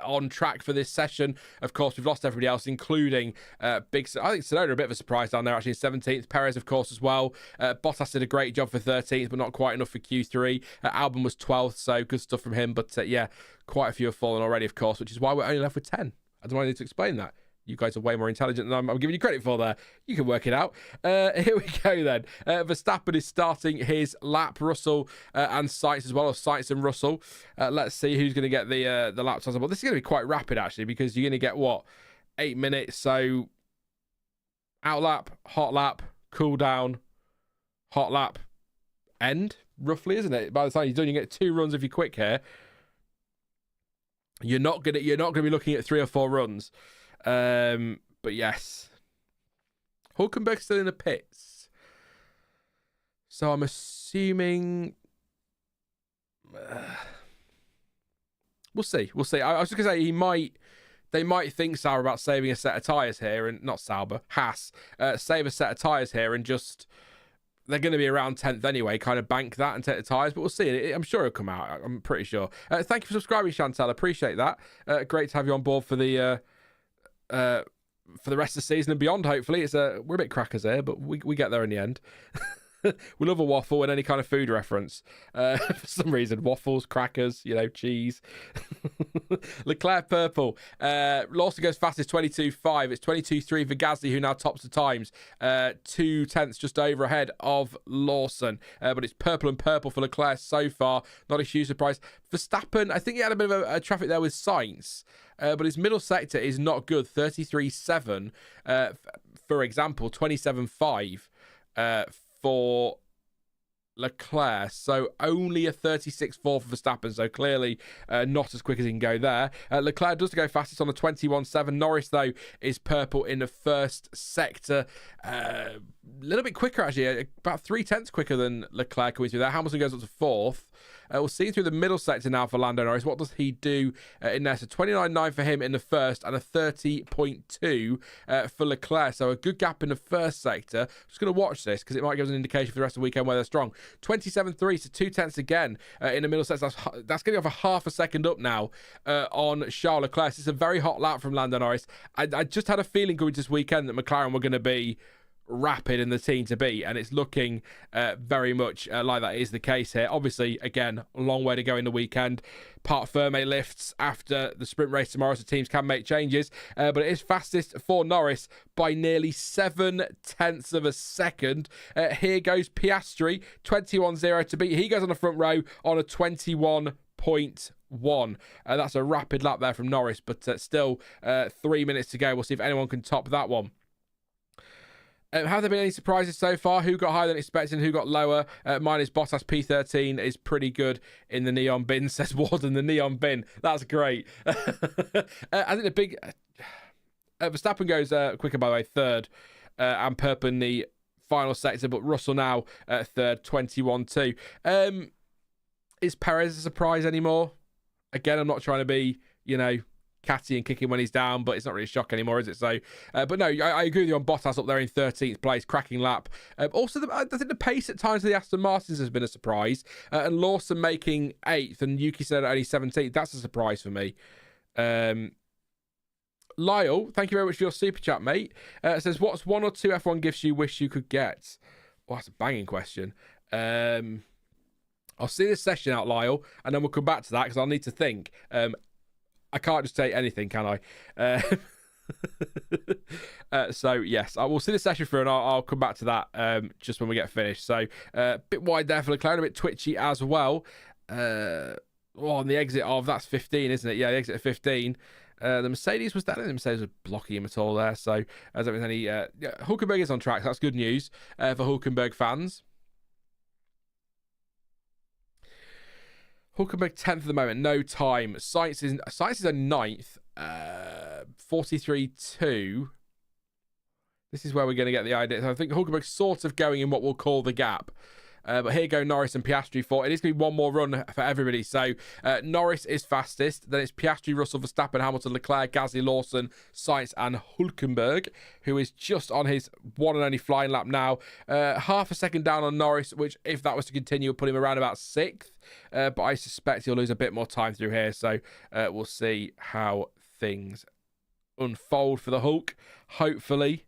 on track for this session. Of course, we've lost everybody else, including I think Tsunoda, a bit of a surprise down there, actually, in 17th. Perez, of course, as well. Bottas did a great job for 13th, but not quite enough for Q3. Albon was 12th, so good stuff from him. But yeah, quite a few have fallen already, of course, which is why we're only left with 10. I don't need to explain that. You guys are way more intelligent than I'm giving you credit for there. You can work it out. Here we go then. Verstappen is starting his lap. Russell and Sainz as well, or Sainz and Russell. Let's see who's going to get the lap times. Well, this is going to be quite rapid, actually, because you're going to get, 8 minutes. So, out lap, hot lap, cool down, hot lap, end, roughly, isn't it? By the time you're done, you get 2 runs if you're quick here. You're not gonna be looking at 3 or 4 runs. But yes, Hulkenberg's still in the pits, so I'm assuming we'll see. I was just gonna say they might think Sauber about saving a set of tyres here, and not Sauber, Haas save a set of tyres here, and just they're going to be around 10th anyway, kind of bank that and take the tyres, but we'll see. I'm sure it'll come out. I'm pretty sure. Thank you for subscribing, Chantal. Appreciate that. Great to have you on board for the for the rest of the season and beyond, hopefully. We're a bit crackers here, but we get there in the end. We love a waffle and any kind of food reference. For some reason, waffles, crackers, cheese. Leclerc purple. Lawson goes fastest, 22.5. It's 22.3 for Gasly, who now tops the times. 2 tenths just over ahead of Lawson. But it's purple and purple for Leclerc so far. Not a huge surprise. Verstappen, I think he had a bit of a traffic there with Sainz. But his middle sector is not good. 33.7, for example, 27.5 for Leclerc, so only a 36.4 for Verstappen, so clearly not as quick as he can go there. Leclerc does go fastest on a 21.7. Norris, though, is purple in the first sector. A little bit quicker, actually, about 3 tenths quicker than Leclerc coming through there. Hamilton goes up to 4th. We'll see through the middle sector now for Lando Norris. What does he do in there? So 29.9 for him in the first and a 30.2 for Leclerc. So a good gap in the first sector. Just going to watch this because it might give us an indication for the rest of the weekend where they're strong. 27.3, so 2 tenths again in the middle sector. That's getting off a half a second up now on Charles Leclerc. It's a very hot lap from Lando Norris. I just had a feeling going this weekend that McLaren were going to be rapid in the team to beat, and it's looking very much like that is the case here. Obviously, again, a long way to go in the weekend. Part Ferme lifts after the sprint race tomorrow, so teams can make changes, but it is fastest for Norris by nearly 7 tenths of a second. Here goes Piastri, 21.0 to beat. He goes on the front row on a 21.1. That's a rapid lap there from Norris, but still 3 minutes to go. We'll see if anyone can top that one. Have there been any surprises so far? Who got higher than expected and who got lower? Mine is Bottas P13 is pretty good in the neon bin, says Warden. The neon bin. That's great. I think the big... Verstappen goes quicker, by the way, 3rd, and purple in the final sector, but Russell now 3rd, 21.2. Is Perez a surprise anymore? Again, I'm not trying to be, catty and kicking when he's down, but it's not really a shock anymore, is it? So, but no, I agree with you on Bottas up there in 13th place, cracking lap. Also, I think the pace at times of the Aston Martins has been a surprise, and Lawson making 8th, and Yuki said only 17th. That's a surprise for me. Lyle, thank you very much for your super chat, mate. It says, what's 1 or 2 F1 gifts you wish you could get? Oh, that's a banging question. I'll see this session out, Lyle, and then we'll come back to that because I'll need to think. I can't just take anything, can I? So, yes, I will see the session through and I'll come back to that just when we get finished. So, a bit wide there for Leclerc, a bit twitchy as well. On the exit of, that's 15, isn't it? Yeah, the exit of 15. The Mercedes was down. The Mercedes was blocking him at all there. So, as there was any... Hulkenberg is on track. So that's good news for Hulkenberg fans. Hulkenberg 10th at the moment, no time. Sainz is a 9th, 43.2. This is where we're going to get the idea. So I think Hulkenberg's sort of going in what we'll call the gap. But here go Norris and Piastri for. It is going to be one more run for everybody. So Norris is fastest. Then it's Piastri, Russell, Verstappen, Hamilton, Leclerc, Gasly, Lawson, Sainz and Hulkenberg, who is just on his one and only flying lap now. Half a second down on Norris, which if that was to continue, would put him around about 6th. But I suspect he'll lose a bit more time through here. So we'll see how things unfold for the Hulk. Hopefully,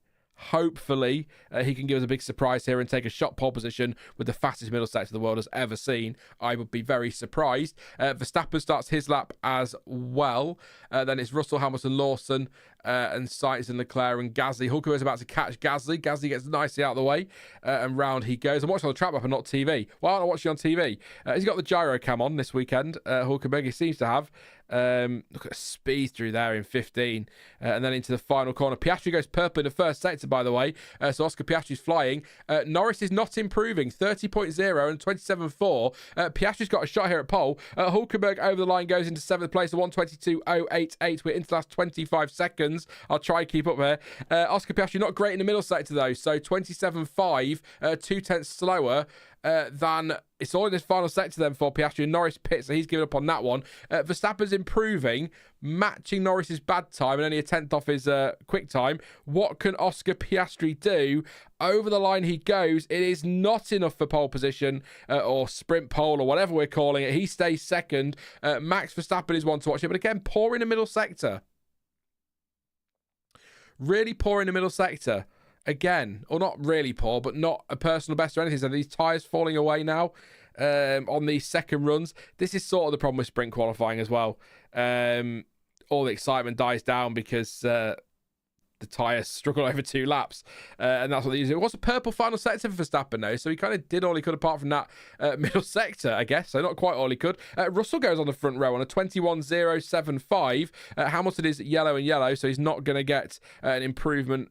he can give us a big surprise here and take a shot pole position with the fastest middle sector the world has ever seen. I would be very surprised. Verstappen starts his lap as well. Then it's Russell, Hamilton, Lawson, and Sainz and Leclerc and Gasly. Hulkenberg is about to catch Gasly. Gasly gets nicely out of the way, and round he goes. I'm watching on the track map and not TV. Why aren't I watching on TV? He's got the gyro cam on this weekend. Hulkenberg, he seems to have. Look at the speed through there in 15, and then into the final corner. Piastri goes purple in the first sector, by the way. So Oscar Piastri's flying. Norris is not improving, 30.0 and 27.4. Piastri's got a shot here at pole. Hulkenberg over the line goes into 7th place, 122.088. We're into the last 25 seconds. I'll try and keep up here. Oscar Piastri not great in the middle sector though, so 27.5, 2 tenths slower than it's all in this final sector then for Piastri. And Norris pits, so he's given up on that one. Verstappen's improving, matching Norris's bad time and only a 10th off his quick time. What can Oscar Piastri do? Over the line he goes. It is not enough for pole position or sprint pole or whatever we're calling it. He stays 2nd. Max Verstappen is one to watch here, but again, poor in the middle sector. Really poor in the middle sector. Again, or not really poor, but not a personal best or anything. So these tyres falling away now on these second runs. This is sort of the problem with sprint qualifying as well. All the excitement dies down because the tyres struggle over 2 laps. And that's what they use. It was a purple final sector for Verstappen, though. So he kind of did all he could apart from that middle sector, I guess. So not quite all he could. Russell goes on the front row on a 21.075. Hamilton is yellow and yellow, so he's not going to get an improvement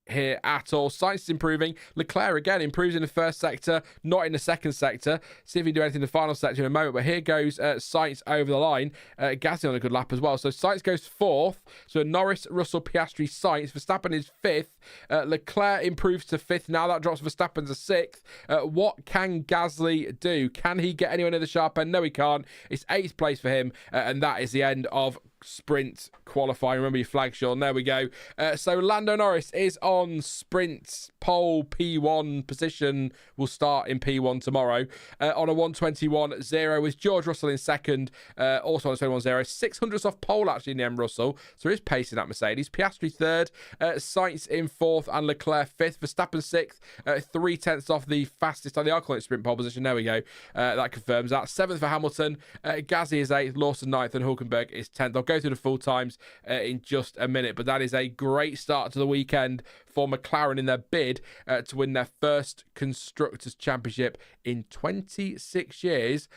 here at all. Sainz is improving. Leclerc again improves in the first sector, not in the second sector. See if he can do anything in the final sector in a moment. But here goes Sainz over the line. Gasly on a good lap as well. So Sainz goes 4th. So Norris, Russell, Piastri, Sainz. Verstappen is 5th. Leclerc improves to 5th. Now that drops Verstappen to 6th. What can Gasly do? Can he get anywhere near the sharp end? No, he can't. It's 8th place for him. And that is the end of sprint qualifying. Remember your flag, Sean. There we go. So Lando Norris is on sprint pole P1 position. Will start in P1 tomorrow on a 121.0 with George Russell in second, also on a 21.0. 600th off pole actually in the end, Russell. So there is pace in that Mercedes. Piastri 3rd, Sainz in 4th, and Leclerc 5th. Verstappen 6th, 3/10 off the fastest on the Alpine sprint pole position. There we go. That confirms that. 7th for Hamilton. Gasly is 8th, Lawson 9th, and Hulkenberg is 10th. I'll go through the full times in just a minute, but that is a great start to the weekend for McLaren in their bid to win their first Constructors' Championship in 26 years.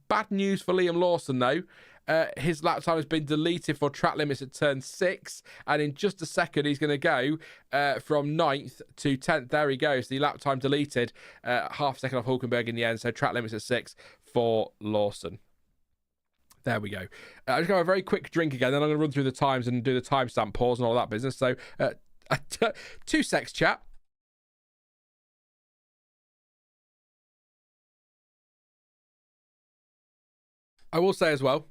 Bad news for Liam Lawson, though. His lap time has been deleted for track limits at turn 6, and in just a second he's going to go from 9th to 10th. There he goes, the lap time deleted, half a second off Hulkenberg in the end, so track limits at 6 for Lawson. There we go. I'm just going to have a very quick drink again, then I'm going to run through the times and do the timestamp pause and all that business. So, 2 secs, chat. I will say as well,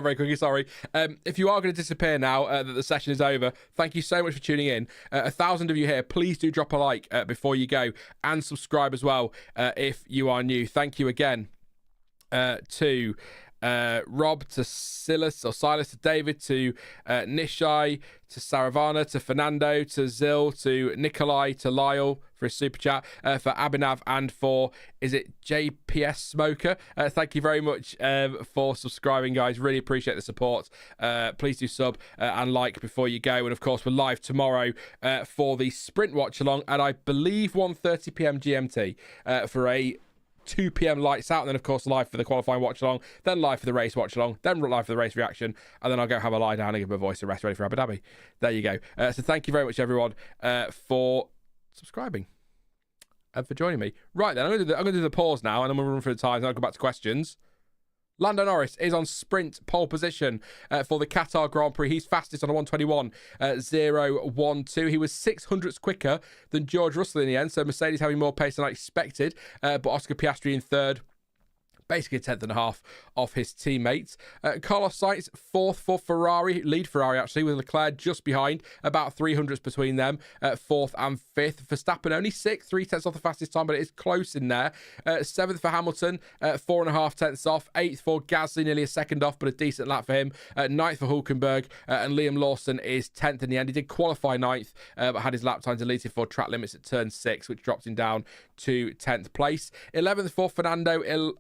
very quickly, sorry. If you are going to disappear now that the session is over, thank you so much for tuning in. 1,000 of you here, please do drop a like before you go, and subscribe as well if you are new. Thank you again. To Rob, to Silas, to David, to Nishai, to Saravana, to Fernando, to Zil, to Nikolai, to Lyle for his super chat, for Abhinav, and for, is it JPS Smoker? Thank you very much for subscribing, guys. Really appreciate the support. Please do sub and like before you go. And of course, we're live tomorrow for the Sprint Watch Along at, I believe, 1:30 p.m. GMT for a 2 p.m. lights out, and then of course live for the qualifying watch along, then live for the race watch along, then live for the race reaction, and then I'll go have a lie down and give my voice a rest ready for Abu Dhabi. There you go. So thank you very much, everyone, for subscribing and for joining me. Right then, I'm going to do the pause now, and I'm going to run through the times, and I'll go back to questions. Lando Norris is on sprint pole position for the Qatar Grand Prix. He's fastest on a 121.012. He was 600ths quicker than George Russell in the end, so Mercedes having more pace than I expected. But Oscar Piastri in 3rd. Basically a 10th and a half off his teammates. Carlos Sainz, 4th for Ferrari, lead Ferrari actually, with Leclerc just behind, about 300ths between them, 4th and 5th. Verstappen only 6th, 3/10 off the fastest time, but it is close in there. 7th for Hamilton, 4.5 off. 8th for Gasly, nearly a second off, but a decent lap for him. 9th for Hulkenberg, and Liam Lawson is 10th in the end. He did qualify 9th, but had his lap time deleted for track limits at turn 6, which dropped him down to 10th place. 11th for Fernando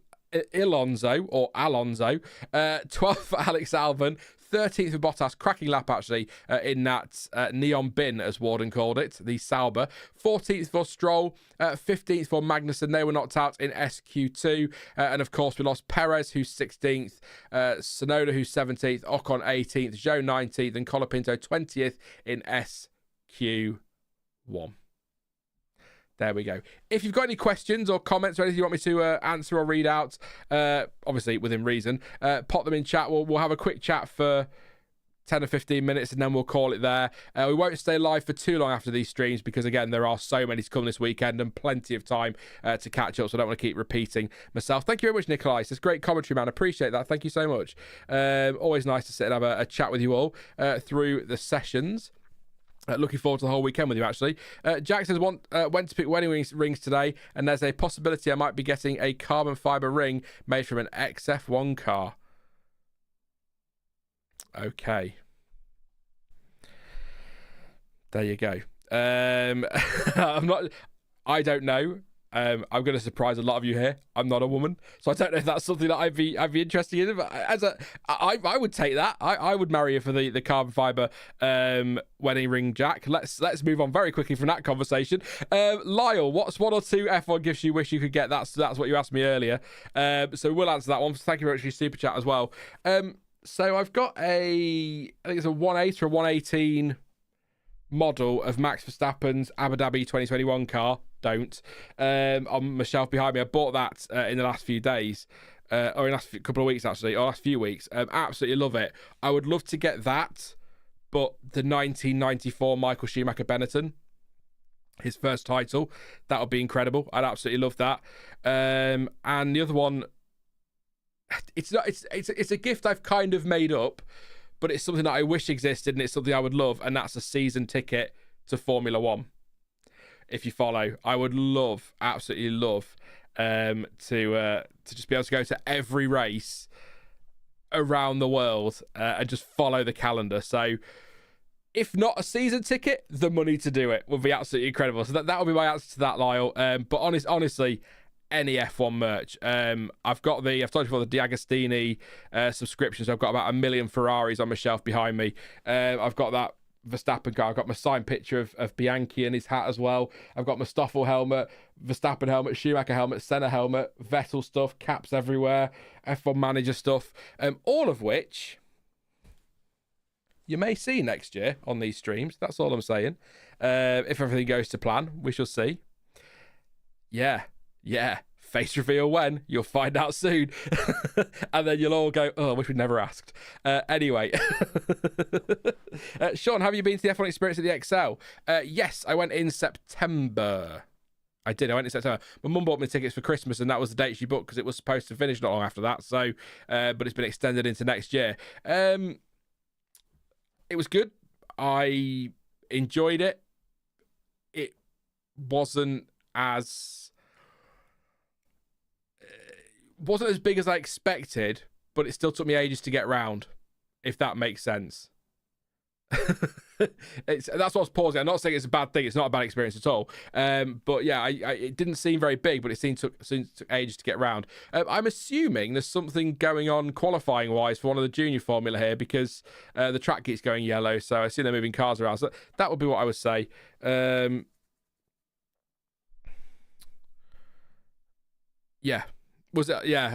Alonso, 12th for Alex Albon, 13th for Bottas, cracking lap actually in that neon bin, as Warden called it, the Sauber. 14th for Stroll, 15th for Magnussen. They were knocked out in SQ2. And of course, we lost Perez, who's 16th, Tsunoda, who's 17th, Ocon 18th, Zhou 19th, and Colapinto 20th in SQ1. There we go. If you've got any questions or comments or anything you want me to answer or read out, obviously within reason, pop them in chat. We'll have a quick chat for 10 or 15 minutes and then we'll call it there. We won't stay live for too long after these streams because, again, there are so many to come this weekend and plenty of time to catch up, so I don't want to keep repeating myself. Thank you very much, Nikolai. It's great commentary, man. I appreciate that. Thank you so much. Always nice to sit and have a chat with you all through the sessions. Looking forward to the whole weekend with you, actually. Jack says, went to pick wedding rings today, and there's a possibility I might be getting a carbon fibre ring made from an XF1 car. Okay. There you go. I don't know. I'm going to surprise a lot of you here. I'm not a woman, so I don't know if that's something that I'd be interested in. But I would take that. I would marry you for the carbon fiber wedding ring, Jack. Let's move on very quickly from that conversation. Lyle, what's one or two F1 gifts you wish you could get? That's what you asked me earlier. So we'll answer that one. Thank you very much for your super chat as well. So I've got I think it's a 1.8 or a 118 model of Max Verstappen's Abu Dhabi 2021 car. On my shelf behind me. I bought that in the last few days, or in the last couple of weeks actually, or last few weeks. Absolutely love it. I would love to get that, but the 1994 Michael Schumacher Benetton, his first title, that would be incredible. I'd absolutely love that. And the other one, it's a gift I've kind of made up, but it's something that I wish existed, and it's something I would love, and that's a season ticket to Formula One. If you follow, I would absolutely love, to just be able to go to every race around the world and just follow the calendar. So, if not a season ticket, the money to do it would be absolutely incredible. So that would be my answer to that, Lyle. But honestly, any F1 merch. I've told you before, the D'Agostini subscriptions. I've got about 1 million Ferraris on my shelf behind me. I've got that Verstappen car. I've got my signed picture of Bianchi and his hat as well. I've got my Stoffel helmet, Verstappen helmet, Schumacher helmet, Senna helmet, Vettel stuff, caps everywhere, F1 manager stuff, all of which you may see next year on these streams. That's all I'm saying. If everything goes to plan, we shall see. Yeah. Face reveal when? You'll find out soon. And then you'll all go, oh, I wish we'd never asked. Anyway. Sean, have you been to the F1 experience at the XL? Yes, I went in September. I went in September. My mum bought me tickets for Christmas, and that was the date she booked because it was supposed to finish not long after that. So, but it's been extended into next year. It was good. I enjoyed it. It wasn't as big as I expected, but it still took me ages to get round, if that makes sense. That's what I was pausing. I'm not saying it's a bad thing. It's not a bad experience at all. But yeah, it didn't seem very big, but it took ages to get round. I'm assuming there's something going on qualifying wise for one of the junior formula here, because the track keeps going yellow, so I see they're moving cars around. So that would be what I would say. Yeah.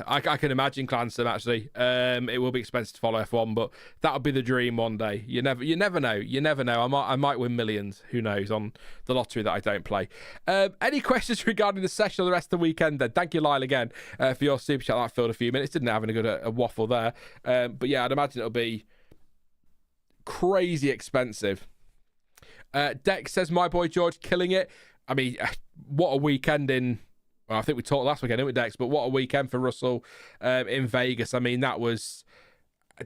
I can imagine Clancy actually. It will be expensive to follow F1, but that would be the dream one day. You never know. I might win millions. Who knows, on the lottery that I don't play. Any questions regarding the session or the rest of the weekend then? Thank you, Lyle, again, for your super chat. That filled a few minutes. Didn't have a good waffle there. But yeah, I'd imagine it'll be crazy expensive. Dex says, my boy George killing it. I mean, what a weekend in... Well, I think we talked last weekend, didn't we, Dex? But what a weekend for Russell in Vegas. I mean, that was...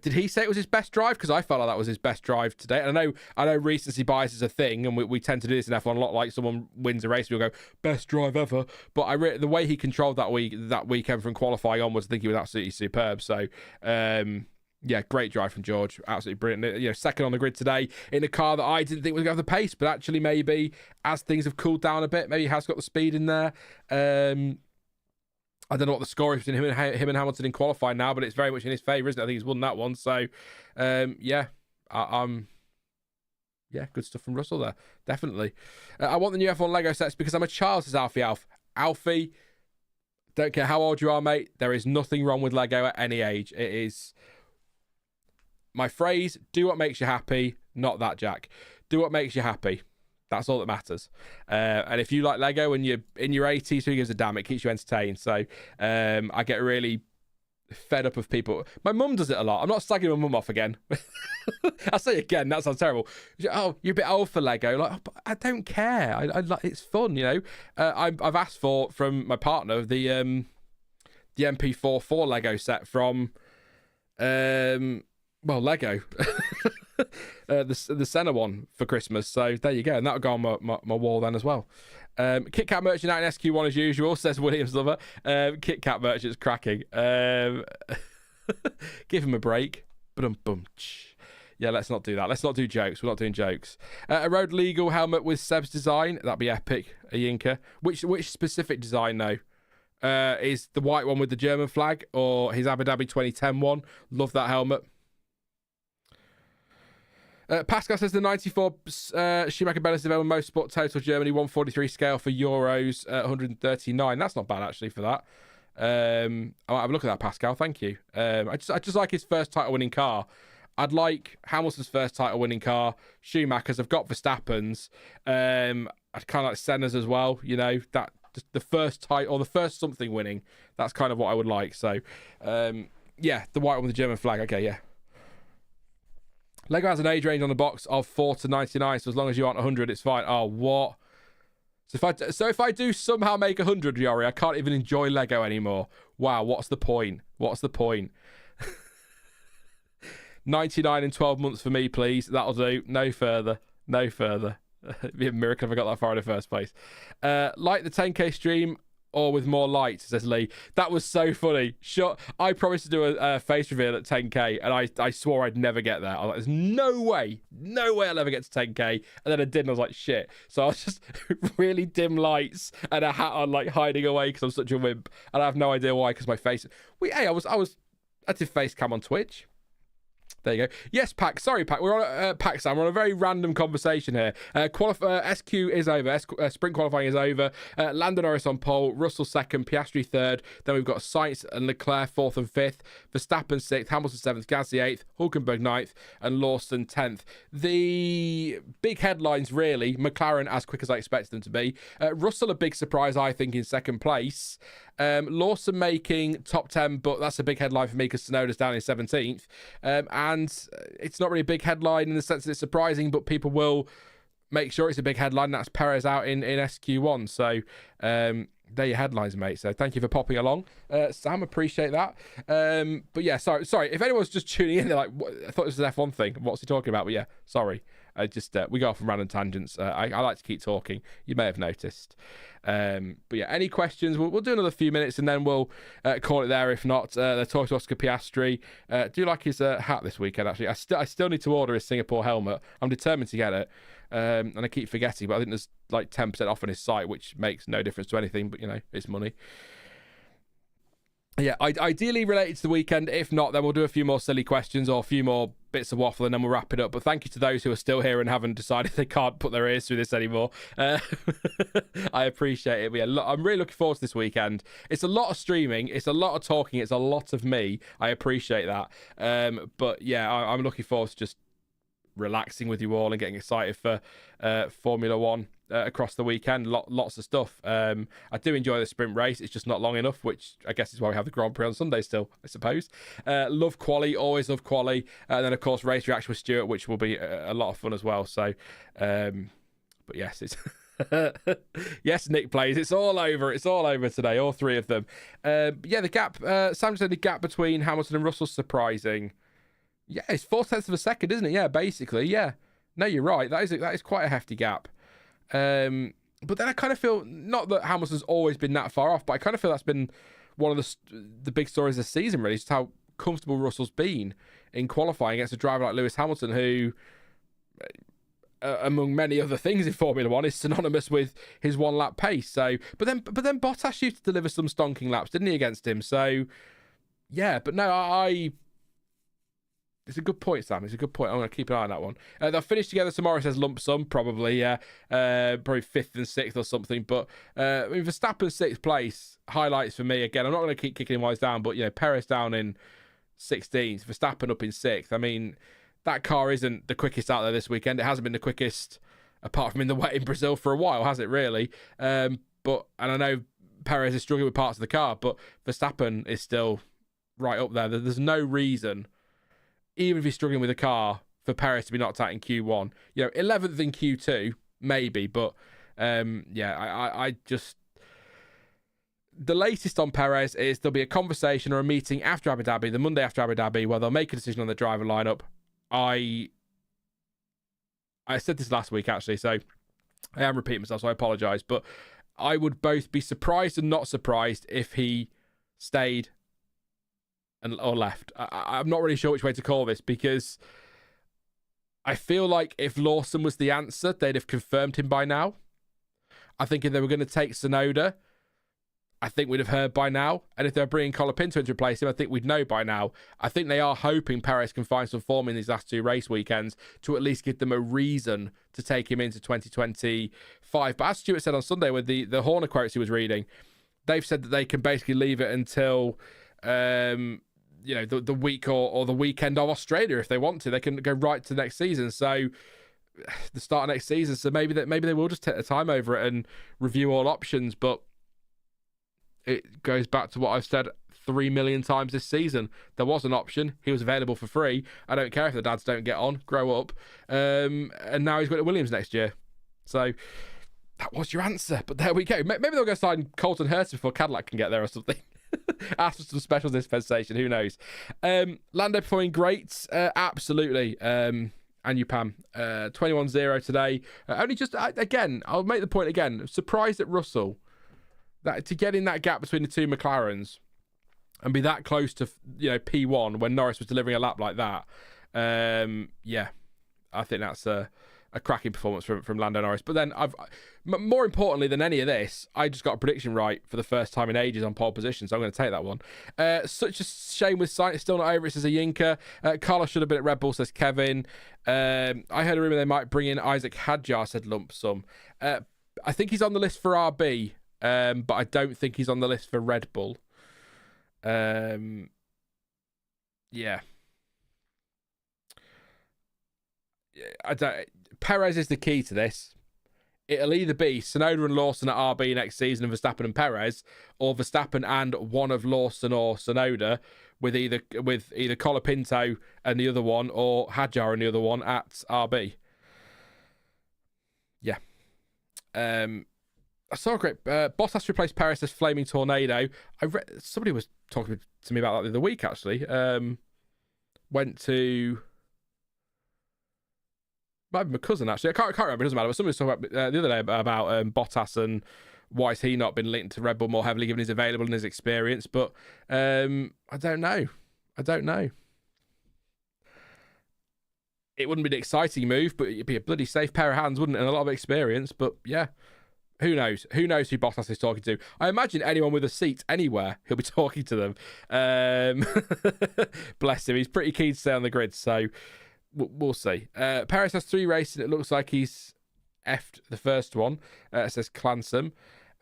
Did he say it was his best drive? Because I felt like that was his best drive today. And I know recency bias is a thing, and we tend to do this in F1 a lot. Like, someone wins a race, we'll go, best drive ever. But the way he controlled that weekend from qualifying onwards, I think he was absolutely superb. So, yeah, great drive from George. Absolutely brilliant. You know, second on the grid today in a car that I didn't think was going to have the pace, but actually maybe as things have cooled down a bit, maybe he has got the speed in there. I don't know what the score is between him and Hamilton in qualifying now, but it's very much in his favour, isn't it? I think he's won that one. So, yeah, yeah, good stuff from Russell there. Definitely. I want the new F1 Lego sets because I'm a child, says Alfie Alf. Alfie, don't care how old you are, mate. There is nothing wrong with Lego at any age. It is... My phrase, do what makes you happy, not that, Jack. Do what makes you happy. That's all that matters. And if you like Lego and you're in your 80s, who gives a damn? It keeps you entertained. So I get really fed up of people. My mum does it a lot. I'm not slagging my mum off again. I'll say again, that sounds terrible. Oh, you're a bit old for Lego. Like, oh, I don't care. I like, it's fun, you know. I've asked from my partner the MP4 Lego set from... Well, Lego, the Senna one for Christmas. So there you go, and that'll go on my wall then as well. Kit Kat merchant out in SQ1 as usual, says Williams Lover. Kit Kat merchant's cracking. Give him a break. Yeah, let's not do that. Let's not do jokes. We're not doing jokes. A road legal helmet with Seb's design. That'd be epic. A Yinka. Which specific design, though? Is the white one with the German flag or his Abu Dhabi 2010 one? Love that helmet. Pascal says the 94 Schumacher Benz available Motorsport Total Germany 143 scale for Euros 139. That's not bad actually for that. I'll have a look at that, Pascal. Thank you. I just like his first title winning car. I'd like Hamilton's first title winning car. Schumacher's. I've got Verstappen's. I'd kind of like Senna's as well. You know, that just the first title or the first something winning. That's kind of what I would like. So, yeah, the white one with the German flag. Okay, yeah. Lego has an age range on the box of 4 to 99, so as long as you aren't 100, it's fine. Oh, what? So if I do somehow make 100, Yori, I can't even enjoy Lego anymore. Wow, what's the point? What's the point? 99 in 12 months for me, please. That'll do. No further. No further. It'd be a miracle if I got that far in the first place. Like the 10k stream or with more light, says Lee. That was so funny. Sure, I promised to do a face reveal at 10k, and I swore I'd never get there. I was like, there's no way I'll ever get to 10k. And then I did, and I was like, shit. So I was just really dim lights and a hat on, like hiding away because I'm such a wimp, and I have no idea why. Because my face. I did face cam on Twitch. There you go. Yes, Pac. Sorry, Pac. We're on Pac Sam. We're on a very random conversation here. SQ is over. Sprint qualifying is over. Lando Norris on pole. Russell second. Piastri third. Then we've got Sainz and Leclerc fourth and fifth. Verstappen sixth. Hamilton seventh. Gasly eighth. Hulkenberg ninth. And Lawson 10th. The big headlines, really. McLaren as quick as I expected them to be. Russell a big surprise, I think, in second place. Lawson making top 10, but that's a big headline for me because Tsunoda's down in 17th. And it's not really a big headline in the sense that it's surprising, but people will make sure it's a big headline. That's Perez out in SQ1. So they're your headlines, mate. So thank you for popping along. Sam, appreciate that. But yeah, sorry. If anyone's just tuning in, they're like, I thought this was an F1 thing. What's he talking about? But yeah, sorry. We go off on random tangents. I like to keep talking. You may have noticed. But yeah, any questions? We'll do another few minutes and then we'll call it there. If not, the talk to Oscar Piastri. Do like his hat this weekend, actually. I still need to order his Singapore helmet. I'm determined to get it. And I keep forgetting, but I think there's like 10% off on his site, which makes no difference to anything, but you know, it's money. Yeah, ideally related to the weekend. If not, then we'll do a few more silly questions or a few more bits of waffle and then we'll wrap it up. But thank you to those who are still here and haven't decided they can't put their ears through this anymore. I appreciate it. But yeah, I'm really looking forward to this weekend. It's a lot of streaming. It's a lot of talking. It's a lot of me. I appreciate that. But yeah, I'm looking forward to just relaxing with you all and getting excited for Formula One across the weekend. Lots of stuff. I do enjoy the sprint race. It's just not long enough, which I guess is why we have the Grand Prix on Sunday still, I suppose. Love quali, always love quali. And then of course race reaction with Stuart, which will be a lot of fun as well. So but yes, it's yes, Nick plays. It's all over today, all three of them. Yeah, the gap, Sam said the gap between Hamilton and Russell's surprising. Yeah, it's 0.4 of a second, isn't it? Yeah, basically. Yeah. No, you're right. That is quite a hefty gap. But then I kind of feel, not that Hamilton's always been that far off, but I kind of feel that's been one of the big stories this season, really, just how comfortable Russell's been in qualifying against a driver like Lewis Hamilton, who, among many other things in Formula One, is synonymous with his one-lap pace. So, but then Bottas used to deliver some stonking laps, didn't he, against him? So, yeah, but no, it's a good point, Sam. It's a good point. I'm going to keep an eye on that one. They'll finish together tomorrow, says Lump Sum, probably, yeah. Probably 5th and 6th or something. But, I mean, Verstappen 6th place, highlights for me. Again, I'm not going to keep kicking him while he's down, but, you know, Perez down in 16th, Verstappen up in 6th. I mean, that car isn't the quickest out there this weekend. It hasn't been the quickest, apart from in the wet in Brazil for a while, has it, really? And I know Perez is struggling with parts of the car, but Verstappen is still right up there. There's no reason, even if he's struggling with a car, for Perez to be knocked out in Q1. You know, 11th in Q2, maybe, but yeah, I just... The latest on Perez is there'll be a conversation or a meeting after Abu Dhabi, the Monday after Abu Dhabi, where they'll make a decision on the driver lineup. I said this last week, actually, so I am repeating myself, so I apologise, but I would both be surprised and not surprised if he stayed or left. I'm not really sure which way to call this, because I feel like if Lawson was the answer, they'd have confirmed him by now. I think if they were going to take Tsunoda, I think we'd have heard by now. And if they're bringing Colapinto in to replace him, I think we'd know by now. I think they are hoping Perez can find some form in these last 2 race weekends to at least give them a reason to take him into 2025. But as Stuart said on Sunday with the Horner quotes he was reading, they've said that they can basically leave it until the week or the weekend of Australia if they want to. They can go right to next season. So the start of next season. So maybe they will just take the time over it and review all options. But it goes back to what I've said 3 million times this season. There was an option. He was available for free. I don't care if the dads don't get on, grow up. And now he's got to Williams next year. So that was your answer. But there we go. Maybe they'll go sign Colton Hurst before Cadillac can get there or something. Ask for some special dispensation. Who knows? Lando performing great. Absolutely. And you, Pam. 21-0 today. Only just, again, I'll make the point again. Surprised at Russell. That to get in that gap between the 2 McLarens and be that close to P1 when Norris was delivering a lap like that, I think that's a cracking performance from Lando Norris. But then more importantly than any of this, I just got a prediction right for the first time in ages on pole position, so I'm going to take that one. Such a shame with Sainz still not over it, says a Yinka. Carlos should have been at Red Bull, says Kevin. I heard a rumour they might bring in Isaac Hadjar, said Lump Sum. I think he's on the list for RB. But I don't think he's on the list for Red Bull. Yeah. Perez is the key to this. It'll either be Tsunoda and Lawson at RB next season and Verstappen and Perez, or Verstappen and one of Lawson or Tsunoda with either Colapinto and the other one, or Hadjar and the other one at RB. Yeah. I saw a great Bottas replaced Perez as Flaming Tornado. Somebody was talking to me about that the other week, actually. Went to... Might be my cousin, actually. I can't remember. It doesn't matter. But somebody was talking about the other day about Bottas and why has he not been linked to Red Bull more heavily given his available and his experience. But I don't know. It wouldn't be an exciting move, but it'd be a bloody safe pair of hands, wouldn't it? And a lot of experience. But yeah. Who knows? Who knows who Bottas is talking to? I imagine anyone with a seat anywhere, he'll be talking to them. Bless him. He's pretty keen to stay on the grid, so we'll see. Perez has 3 races, and it looks like he's effed the first one, says Clansome.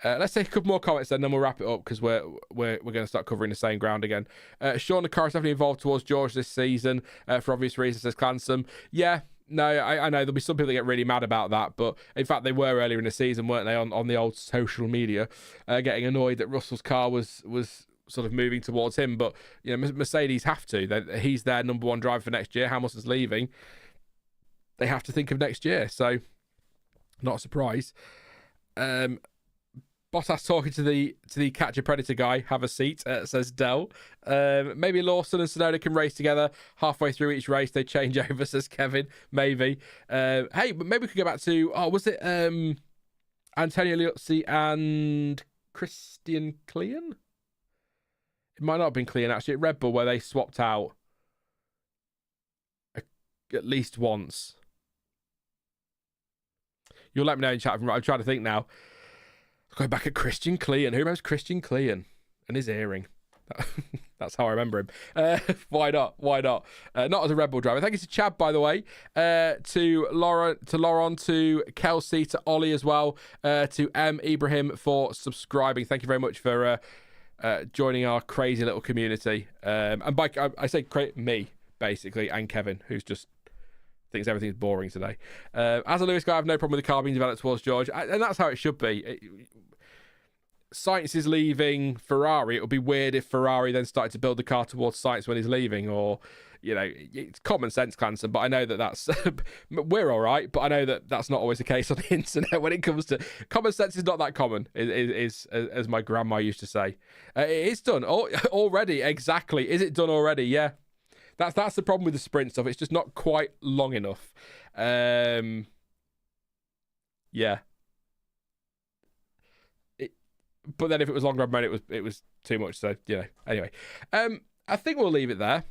Let's take a couple more comments then we'll wrap it up because we're going to start covering the same ground again. Sean Nakar is definitely involved towards George this season for obvious reasons, says Clansome. Yeah. No, I know there'll be some people that get really mad about that, but in fact they were earlier in the season, weren't they, on the old social media, getting annoyed that Russell's car was sort of moving towards him. But Mercedes have to. He's their number 1 driver for next year. Hamilton's leaving. They have to think of next year, so not a surprise. Bottas talking to the Catch a Predator guy. Have a seat, says Dell. Maybe Lawson and Tsunoda can race together halfway through each race. They change over, says Kevin. Maybe. Hey, but maybe we could go back to... was it Antonio Liuzzi and Christian Klein? It might not have been Klein, actually. At Red Bull, where they swapped out at least once. You'll let me know in chat. I'm trying to think now. Going back at Christian Klein. Who remembers Christian Klein and his earring? That's how I remember him. Why not? Not as a Red Bull driver. Thank you to Chad, by the way. To Lauren, to Kelsey, to Ollie as well. To M. Ibrahim for subscribing. Thank you very much for joining our crazy little community. And by I say me, basically, and Kevin, who's just thinks everything's boring today. As a Lewis guy, I have no problem with the car being developed towards George, and that's how it should be. Sainz is leaving Ferrari. It would be weird if Ferrari then started to build the car towards Sainz when he's leaving, or it's common sense, Clanson. But I know that's we're all right. But I know that's not always the case on the internet when it comes to common sense. Is not that common, is as my grandma used to say. It is done already. Exactly. Is it done already? Yeah. That's the problem with the sprint stuff. It's just not quite long enough. Yeah. But then if it was longer, it was too much. So anyway, I think we'll leave it there.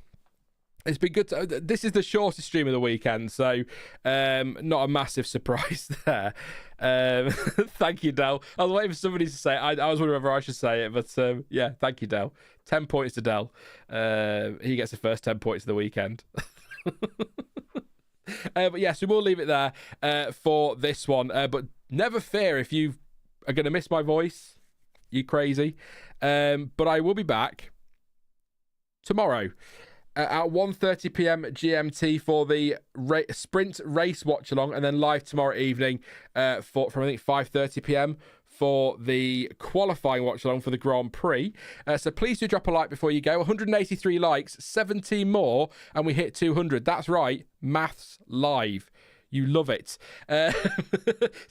It's been good. This is the shortest stream of the weekend, so not a massive surprise there. Thank you, Del. I was waiting for somebody to say it. I was wondering whether I should say it, but yeah, thank you, Del. 10 points to Del. He gets the first 10 points of the weekend. But yes, we will leave it there for this one. But never fear if you are going to miss my voice. You crazy. But I will be back tomorrow at 1:30 p.m. GMT for the sprint race watch along, and then live tomorrow evening from I think 5:30 p.m. for the qualifying watch along for the Grand Prix. So please do drop a like before you go. 183 likes, 17 more, and we hit 200. That's right, maths live. You love it. So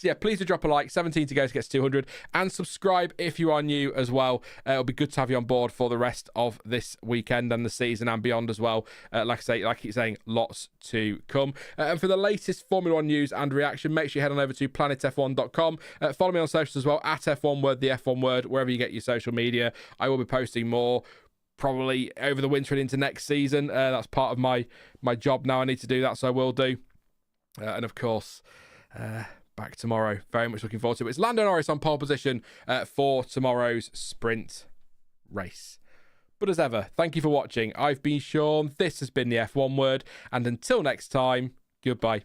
yeah, please do drop a like. 17 to go to get to 200. And subscribe if you are new as well. It'll be good to have you on board for the rest of this weekend and the season and beyond as well. Like I keep saying, lots to come. And for the latest Formula One news and reaction, make sure you head on over to planetf1.com. Follow me on socials as well, at F1 Word, the F1 Word, wherever you get your social media. I will be posting more probably over the winter and into next season. That's part of my job now. I need to do that, so I will do. And of course, back tomorrow. Very much looking forward to it. It's Lando Norris on pole position for tomorrow's sprint race. But as ever, thank you for watching. I've been Sean. This has been the F1 Word. And until next time, goodbye.